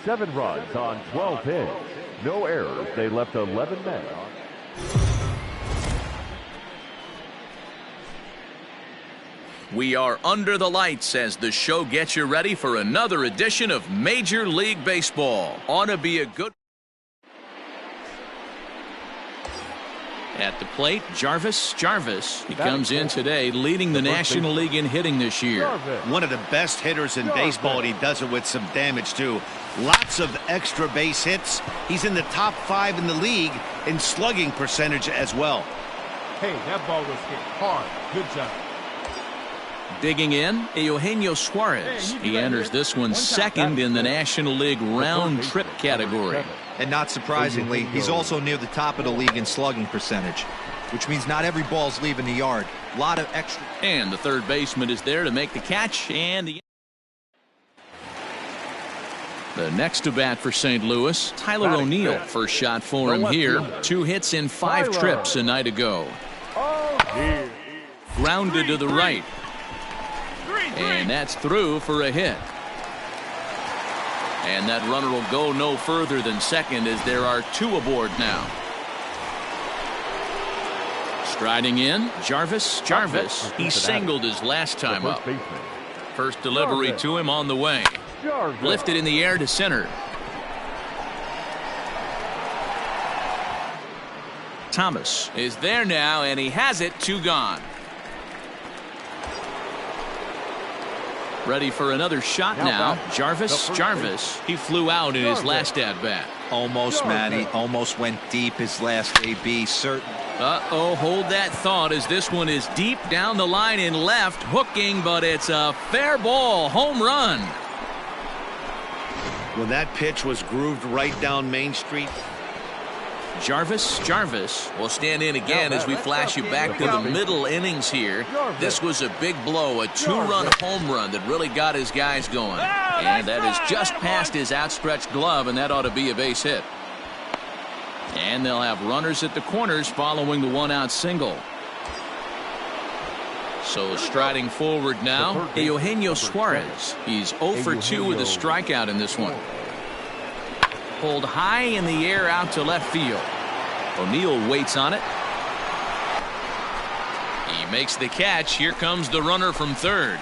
7 runs on 12 hits. No errors. They left 11 men on. We are under the lights as the show gets you ready for another edition of Major League Baseball. Ought to be a good... At the plate, Jarvis. He comes in today leading the National League in hitting this year. One of the best hitters in baseball, and he does it with some damage too. Lots of extra base hits. He's in the top 5 in the league in slugging percentage as well. Hey, that ball was hit hard. Good job. Digging in, Eugenio Suarez. He enters this one second in the National League round trip category. And not surprisingly, he's also near the top of the league in slugging percentage, which means not every ball's leaving the yard. A lot of extra. And the third baseman is there to make the catch. And the next to bat for St. Louis, Tyler O'Neill. First shot for him here. 2 hits in 5 trips a night ago. Grounded to the right. And that's through for a hit. And that runner will go no further than second as there are 2 aboard now. Striding in, Jarvis. He singled his last time up. First delivery to him on the way. Lifted in the air to center. Thomas is there now, and he has it. 2 gone. Ready for another shot now. Jarvis. He flew out in his last at-bat. Almost, Matty. Almost went deep his last AB. Certain. Uh-oh, hold that thought as this one is deep down the line in left. Hooking, but it's a fair ball. Home run. Well, that pitch was grooved right down Main Street. Jarvis will stand in again as we flash you back to the middle innings here. This was a big blow, a 2-run home run that really got his guys going. And that is just past his outstretched glove, and that ought to be a base hit. And they'll have runners at the corners following the 1-out single. So striding forward now, Eugenio Suarez. He's 0 for 2 with a strikeout in this one. Pulled high in the air out to left field. O'Neill waits on it. He makes the catch. Here comes the runner from third.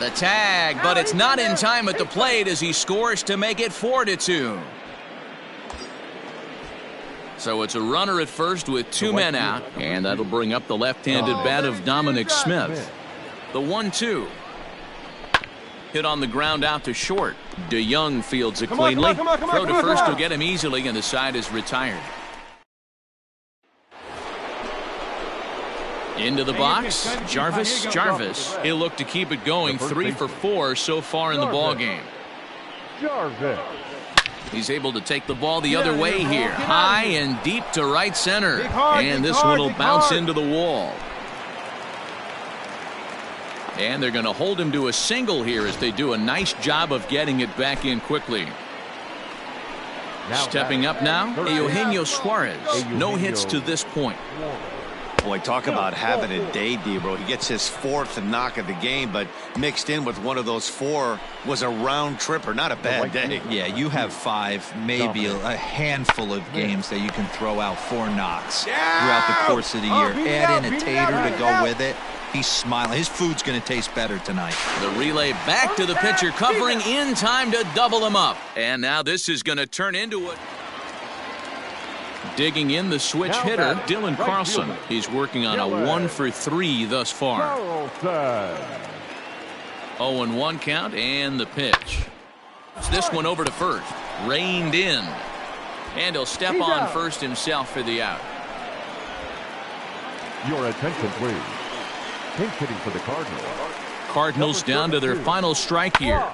The tag, but it's not in time at the plate as he scores to make it 4-2. So it's a runner at first with 2 men out, and that'll bring up the left-handed bat of Dominic Smith. The 1-2. Hit on the ground out to short. DeYoung fields it cleanly. Throw to first will get him easily, and the side is retired. Into the box, Jarvis. He'll look to keep it going. 3 for 4 so far in the ball game. He's able to take the ball the other way here. High and deep to right center. And this one will bounce into the wall. And they're going to hold him to a single here as they do a nice job of getting it back in quickly. Stepping up now, Eugenio Suarez. No hits to this point. Boy, talk about having a day, Debro. He gets his 4th knock of the game, but mixed in with one of those 4 was a round tripper. Not a bad day. Yeah, you have 5, maybe a handful of games that you can throw out 4 knocks throughout the course of the year. Add in a tater to go with it. He's smiling. His food's going to taste better tonight. The relay back to the pitcher, covering in time to double him up. And now this is going to turn into a... Digging in the switch hitter, Dylan Carlson. He's working on a 1 for 3 thus far. 0-1 count and the pitch. It's this one over to first. Reined in. And he'll step on first himself for the out. Your attention, please. Pinch hitting for the Cardinals. Cardinals down to their final strike here.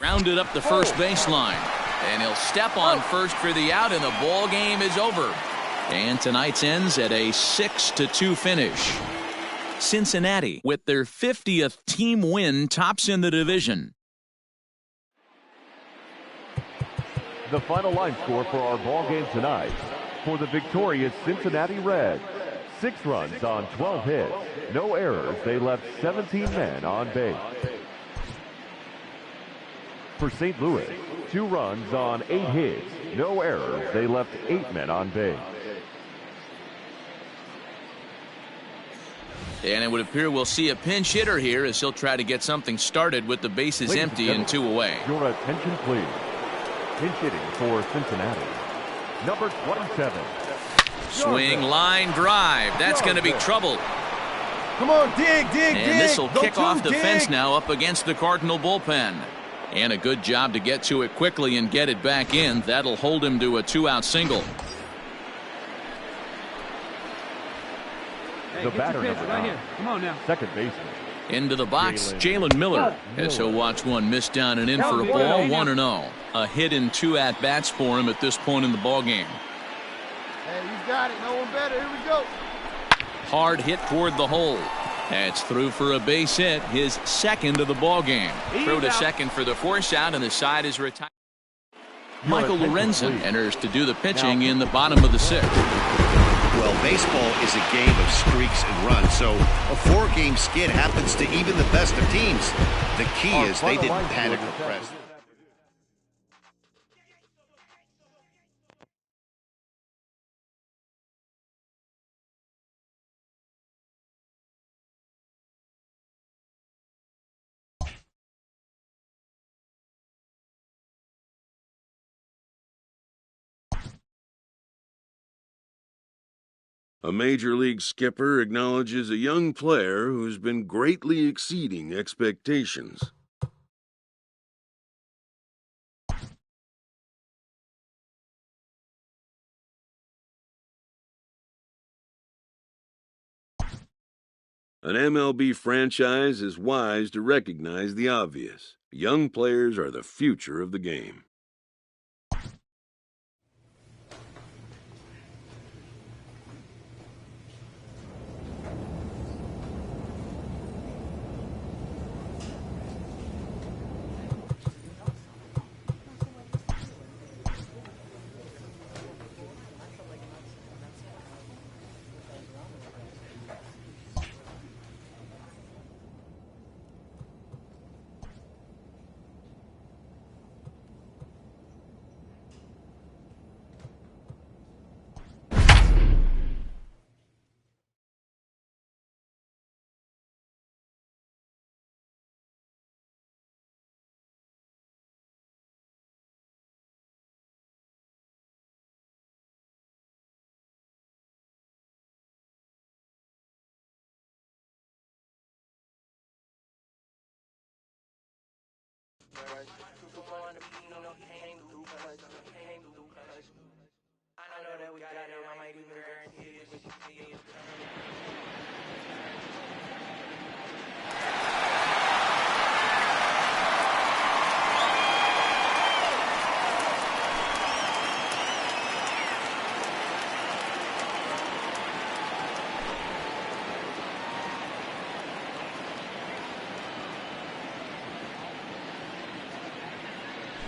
Rounded up the first baseline. And he'll step on first for the out, and the ball game is over. And tonight's ends at a 6-2 finish. Cincinnati, with their 50th team win, tops in the division. The final line score for our ball game tonight. For the victorious Cincinnati Reds, 6 runs on 12 hits. No errors. They left 17 men on base. For St. Louis, 2 runs on 8 hits. No errors. They left 8 men on base. And it would appear we'll see a pinch hitter here as he'll try to get something started with the bases empty and 2 away. Your attention, please. Pinch hitting for Cincinnati, number 27. Swing, line drive. That's going to be trouble. Come on, dig. And this will kick off the fence now up against the Cardinal bullpen. And a good job to get to it quickly and get it back in. That'll hold him to a 2-out single. the batter number 9. Come on now. Second baseman. Into the box, Jalen Miller. As he'll watch one miss down and in for a ball, 1-0. A hit and 2 at-bats for him at this point in the ballgame. Hey, you got it. No one better. Here we go. Hard hit toward the hole. That's through for a base hit, his second of the ballgame. Throw to second for the force out, and the side is retired. Michael Lorenzen enters to do the pitching in the bottom of the 6th. Well, baseball is a game of streaks and runs, so a 4-game skid happens to even the best of teams. The key is they didn't panic or press. A major league skipper acknowledges a young player who's been greatly exceeding expectations. An MLB franchise is wise to recognize the obvious. Young players are the future of the game.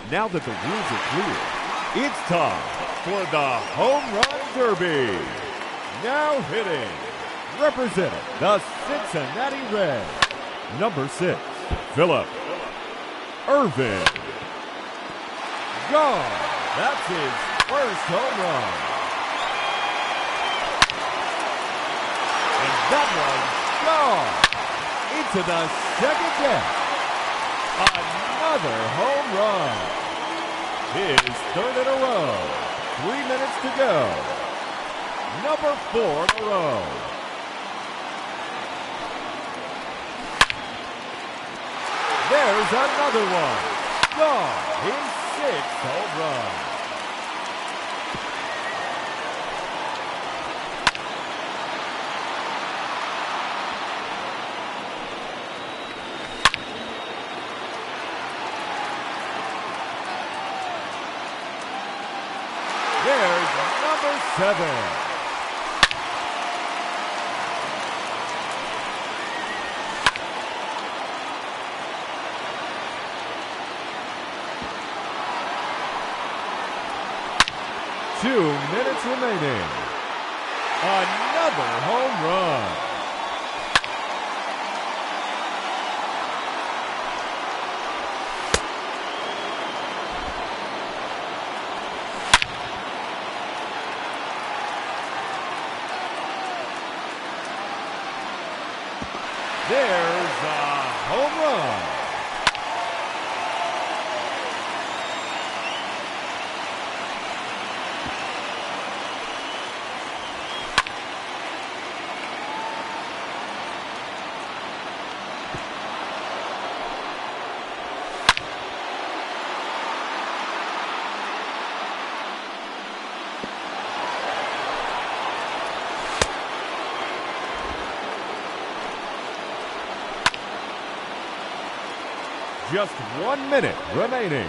Now that the rules are clear, it's time for the Home Run Derby. Now hitting, representing the Cincinnati Reds, number 6, Philip Ervin. Gone. That's his first home run. And that one's gone into the second deck. Another home run. His third in a row. 3 minutes to go. Number 4 in a row. There's another one. Gone. His 6th home run. There's number 7. Two minutes remaining. Another home run. There's a home run. Just 1 minute remaining.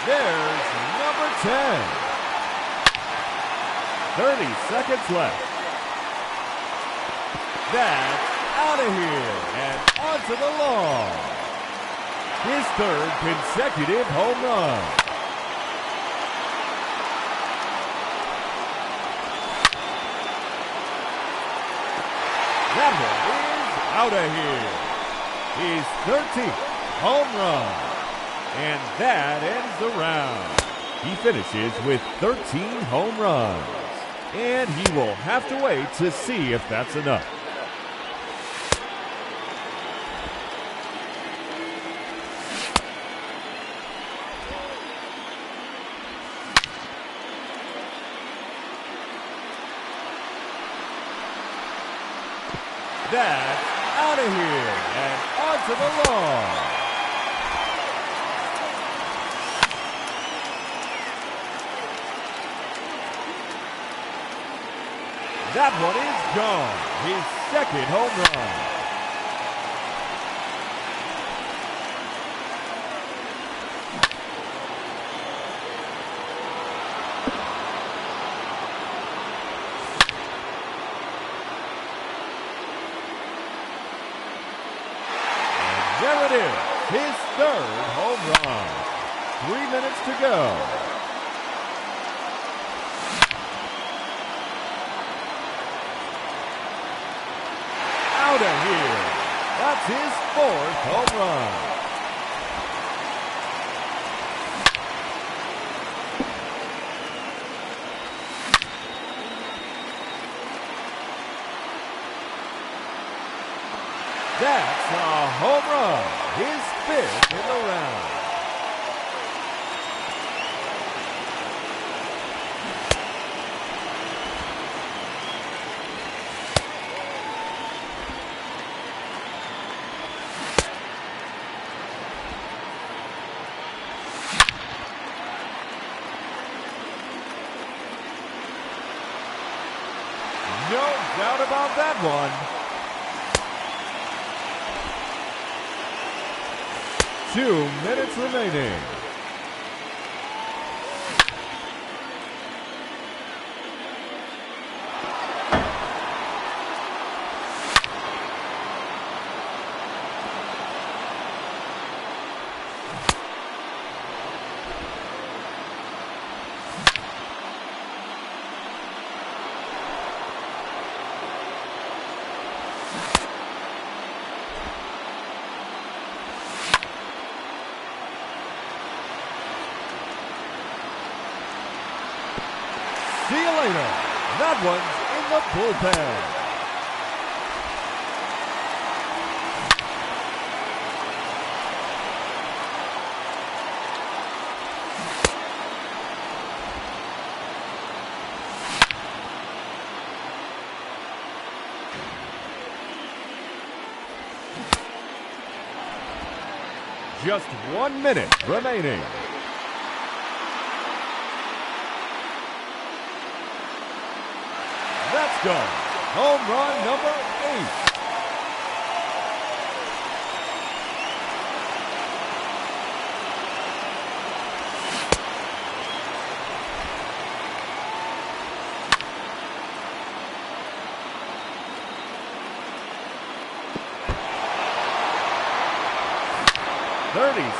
There's number 10. 30 seconds left. That's out of here and onto the lawn. His third consecutive home run. That one is out of here. His 13th home run. And that ends the round. He finishes with 13 home runs. And he will have to wait to see if that's enough. That's out of here and onto the lawn. That one is gone. His second home run. And there it is. His third home run. 3 minutes to go. Out of here. That's his fourth home run. That's a home run. His fifth in the round. No doubt about that one. Two minutes remaining. See you later. That one's in the bullpen. Just 1 minute remaining. That's done. Home run number 8.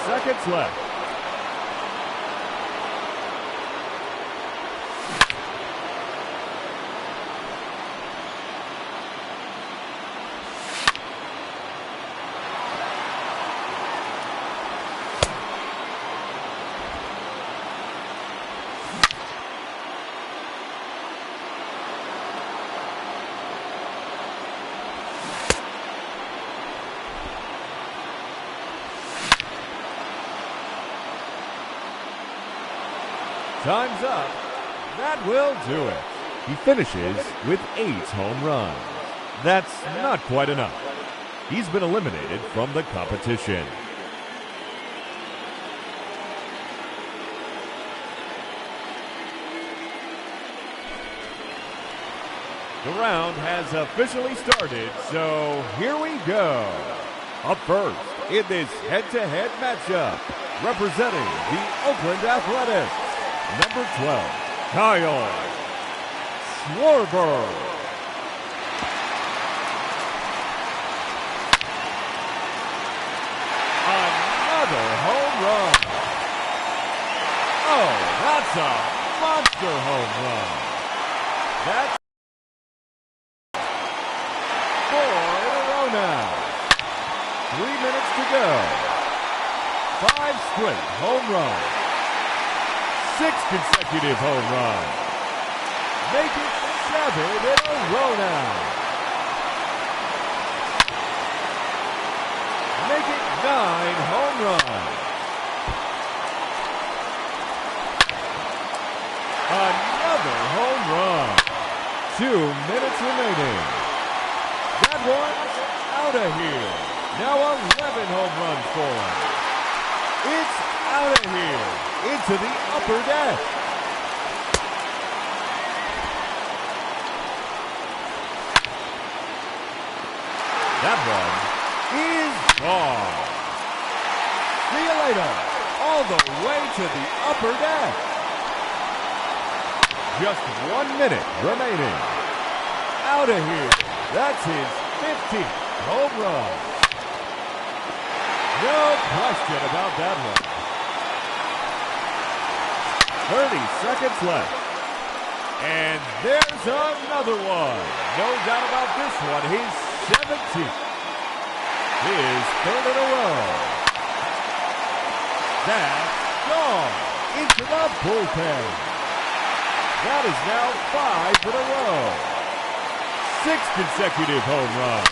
Seconds left. Time's up. That will do it. He finishes with 8 home runs. That's not quite enough. He's been eliminated from the competition. The round has officially started, so here we go. Up first in this head-to-head matchup, representing the Oakland Athletics, number 12, Kyle Schwarber. Another home run. Oh, that's a monster home run. That's 4 in a row now. 3 minutes to go. 5 straight home runs. 6 consecutive home runs. Make it 7 in a row now. Make it 9 home runs. Another home run. 2 minutes remaining. That one's out of here. Now 11 home runs for him. It's out of here. Into the upper deck. That one is gone. See you later. All the way to the upper deck. Just 1 minute remaining. Out of here. That's his 15th home run. No question about that one. 30 seconds left. And there's another one. No doubt about this one. His 17th. His 3rd in a row. That's gone into the bullpen. That is now 5 in a row. 6 consecutive home runs.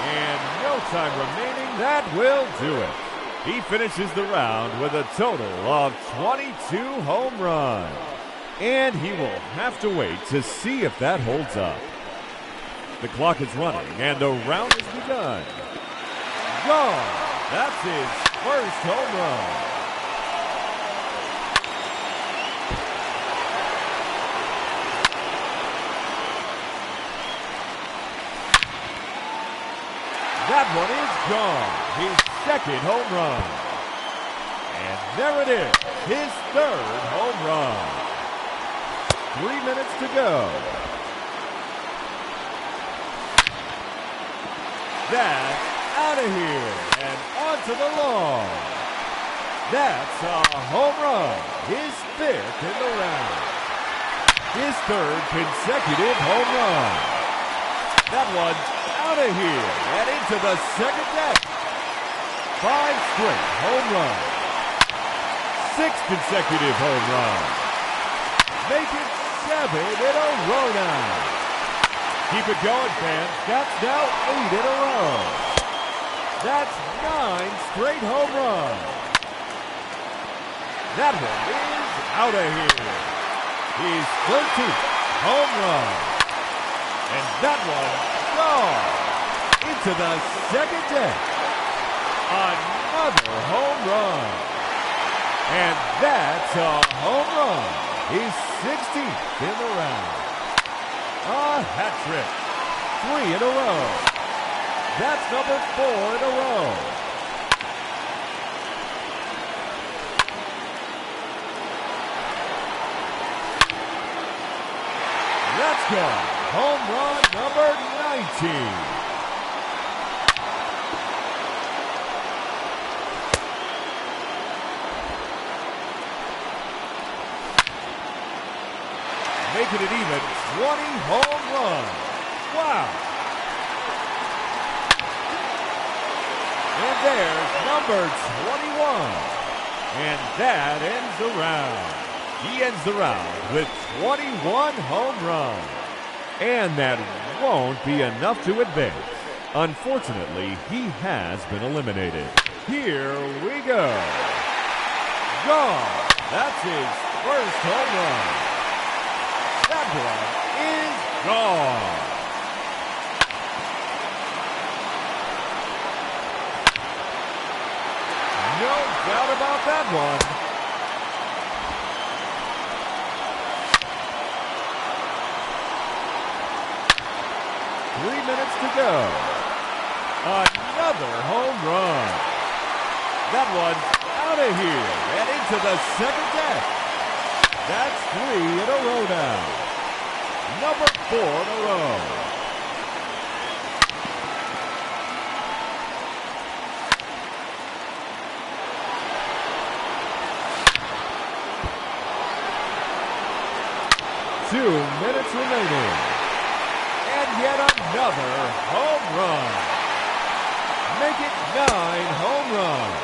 And no time remaining. That will do it. He finishes the round with a total of 22 home runs. And he will have to wait to see if that holds up. The clock is running and the round has begun. Gone. That's his first home run. That one is gone. His second home run. And there it is. His 3rd home run. 3 minutes to go. That's out of here and onto the lawn. That's a home run. His 5th in the round. His 3rd consecutive home run. That one's out of here and into the second deck. 5 straight home runs. 6 consecutive home runs. Make it 7 in a row now. Keep it going, fans. That's now 8 in a row. That's 9 straight home runs. That one is out of here. His 13th home run. And that one gone into the second deck. Another home run. And that's a home run. His 16th in the round. A hat trick. 3 in a row. That's number 4 in a row. That's gone. Home run number 19. Making it even 20 home runs. Wow. And there's number 21. And that ends the round. He ends the round with 21 home runs. And that won't be enough to advance. Unfortunately, he has been eliminated. Here we go. Gone. That's his first home run. That one is gone. No doubt about that one. Minutes to go. Another home run. That one's out of here and into the second deck. That's 3 in a row now. Number 4 in a row. Two minutes remaining. And yet another home run. Make it 9 home runs.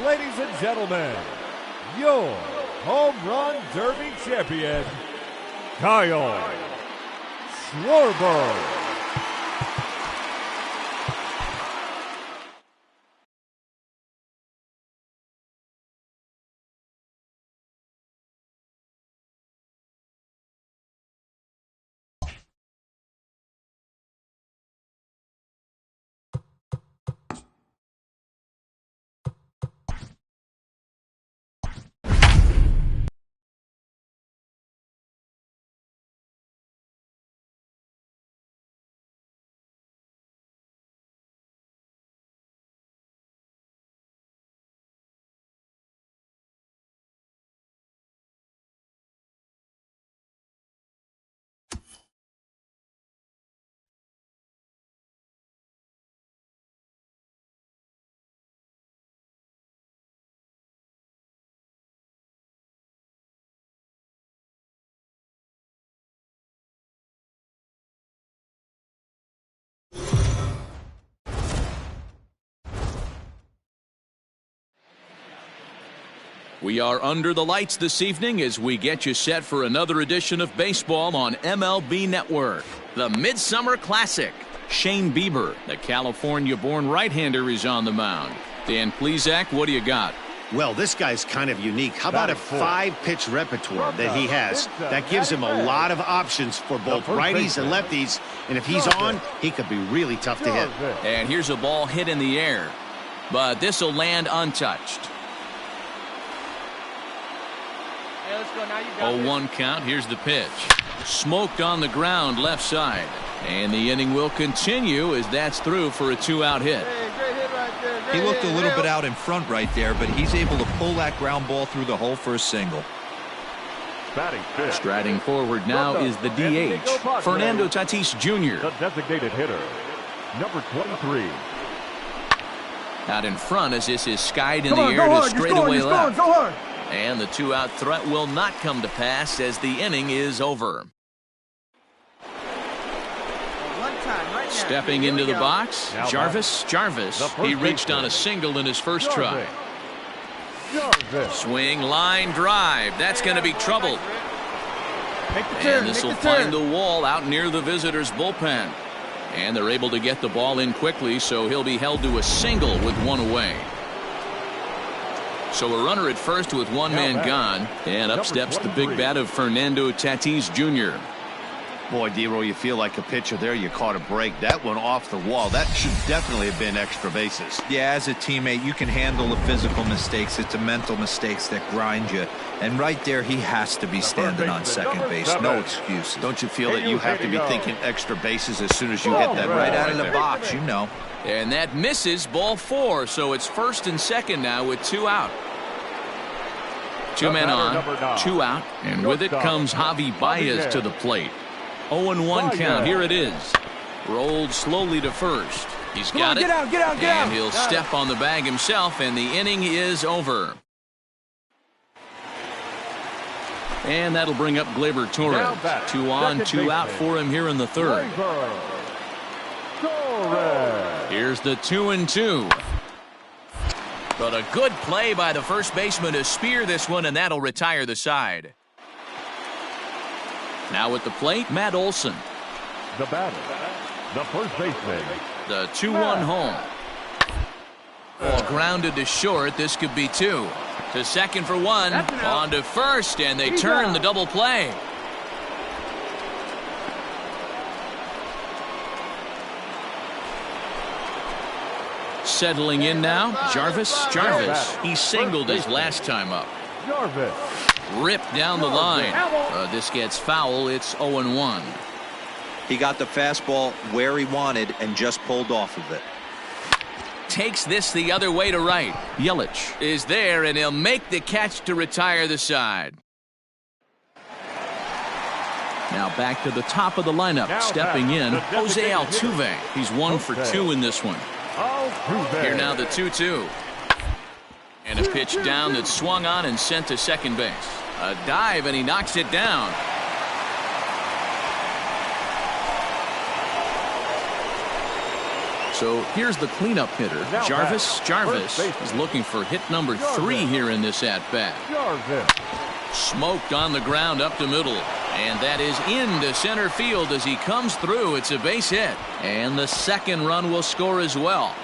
Ladies and gentlemen, your home run derby champion, Kyle Schwarber. We are under the lights this evening as we get you set for another edition of baseball on MLB Network. The Midsummer Classic. Shane Bieber, the California-born right-hander, is on the mound. Dan Plesac, what do you got? Well, this guy's kind of unique. How about a 5-pitch repertoire that he has? That gives him a lot of options for both righties and lefties. And if he's on, he could be really tough to hit. And here's a ball hit in the air. But this will land untouched. 0-1 count. Here's the pitch. Smoked on the ground left side. And the inning will continue as that's through for a 2-out hit. He looked a little bit out in front right there, but he's able to pull that ground ball through the hole for a single. Striding forward now is the DH, Fernando Tatis Jr. The designated hitter, number 23. Out in front as this is skied in the air to straightaway left. And the 2-out threat will not come to pass as the inning is over. Stepping into the box, Jarvis. He reached on a single in his first try. Swing, line, drive. That's going to be trouble. And this will find the wall out near the visitors' bullpen. And they're able to get the ball in quickly, so he'll be held to a single with one away. So a runner at first with one man gone, and up steps the big bat of Fernando Tatis Jr. Boy, D-Roll, you feel like a pitcher there. You caught a break. That one off the wall. That should definitely have been extra bases. Yeah, as a teammate, you can handle the physical mistakes. It's the mental mistakes that grind you. And right there, he has to be standing on second base. No excuses. Don't you feel that you have to be thinking extra bases as soon as you hit that right out of the box, you know. And that misses, ball 4, so it's first and second now with 2 out. 2 men on, 2 out, and with it comes Javi Baez to the plate. 0-1 count. Here it is. Rolled slowly to first. He's got it. Get out, and he'll step on the bag himself, and the inning is over. And that'll bring up Gleyber Torres. 2 on, 2 out for him here in the third. Here's the 2-2. But a good play by the first baseman to spear this one, and that'll retire the side. Now at the plate, Matt Olson. The batter, the first baseman. The 2-1 home. Ball grounded to short. This could be 2. To second for 1. On to first, and they turn the double play. Settling in now, Jarvis. He singled his last time up. Jarvis. Ripped down the line. This gets foul. It's 0-1. He got the fastball where he wanted and just pulled off of it. Takes this the other way to right. Yelich is there, and he'll make the catch to retire the side. Now back to the top of the lineup. Stepping in, Jose Altuve. He's 1 for 2 in this one. Here now the 2-2. And a pitch down that's swung on and sent to second base. A dive, and he knocks it down. So here's the cleanup hitter, Jarvis. Is looking for hit number 3 here in this at-bat. Smoked on the ground up the middle. And that is into center field as he comes through. It's a base hit. And the second run will score as well.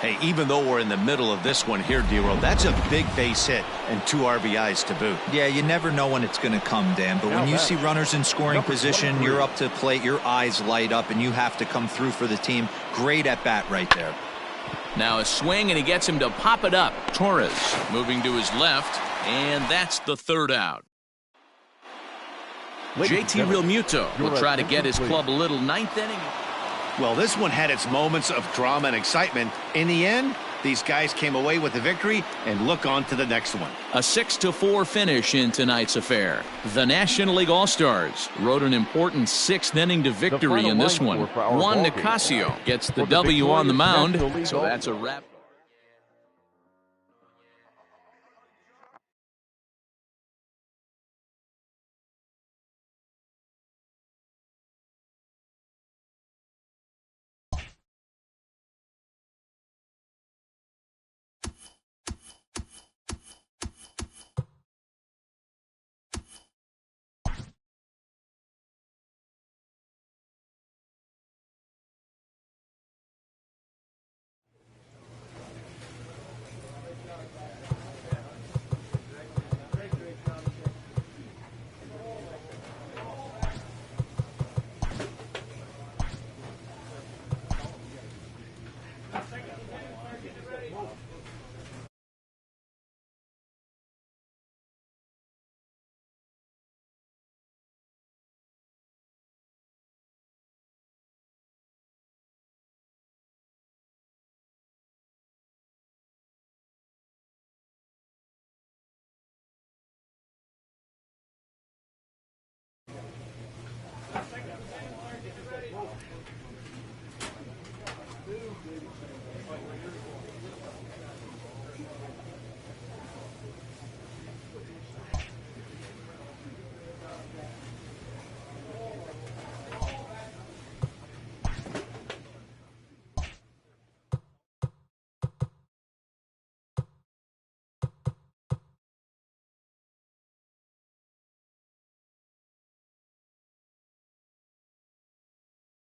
Hey, even though we're in the middle of this one here, D-Roll, that's a big base hit and 2 RBIs to boot. Yeah, you never know when it's going to come, Dan. But when you see runners in scoring position, you're up to the plate, your eyes light up, and you have to come through for the team. Great at bat right there. Now a swing, and he gets him to pop it up. Torres moving to his left, and that's the 3rd out. JT Realmuto will try to get his club a little 9th inning. Well, this one had its moments of drama and excitement. In the end, these guys came away with the victory and look on to the next one. A 6-4 finish in tonight's affair. The National League All-Stars rode an important 6th inning to victory in this one. Juan Nicasio gets the W on the mound, so that's a wrap.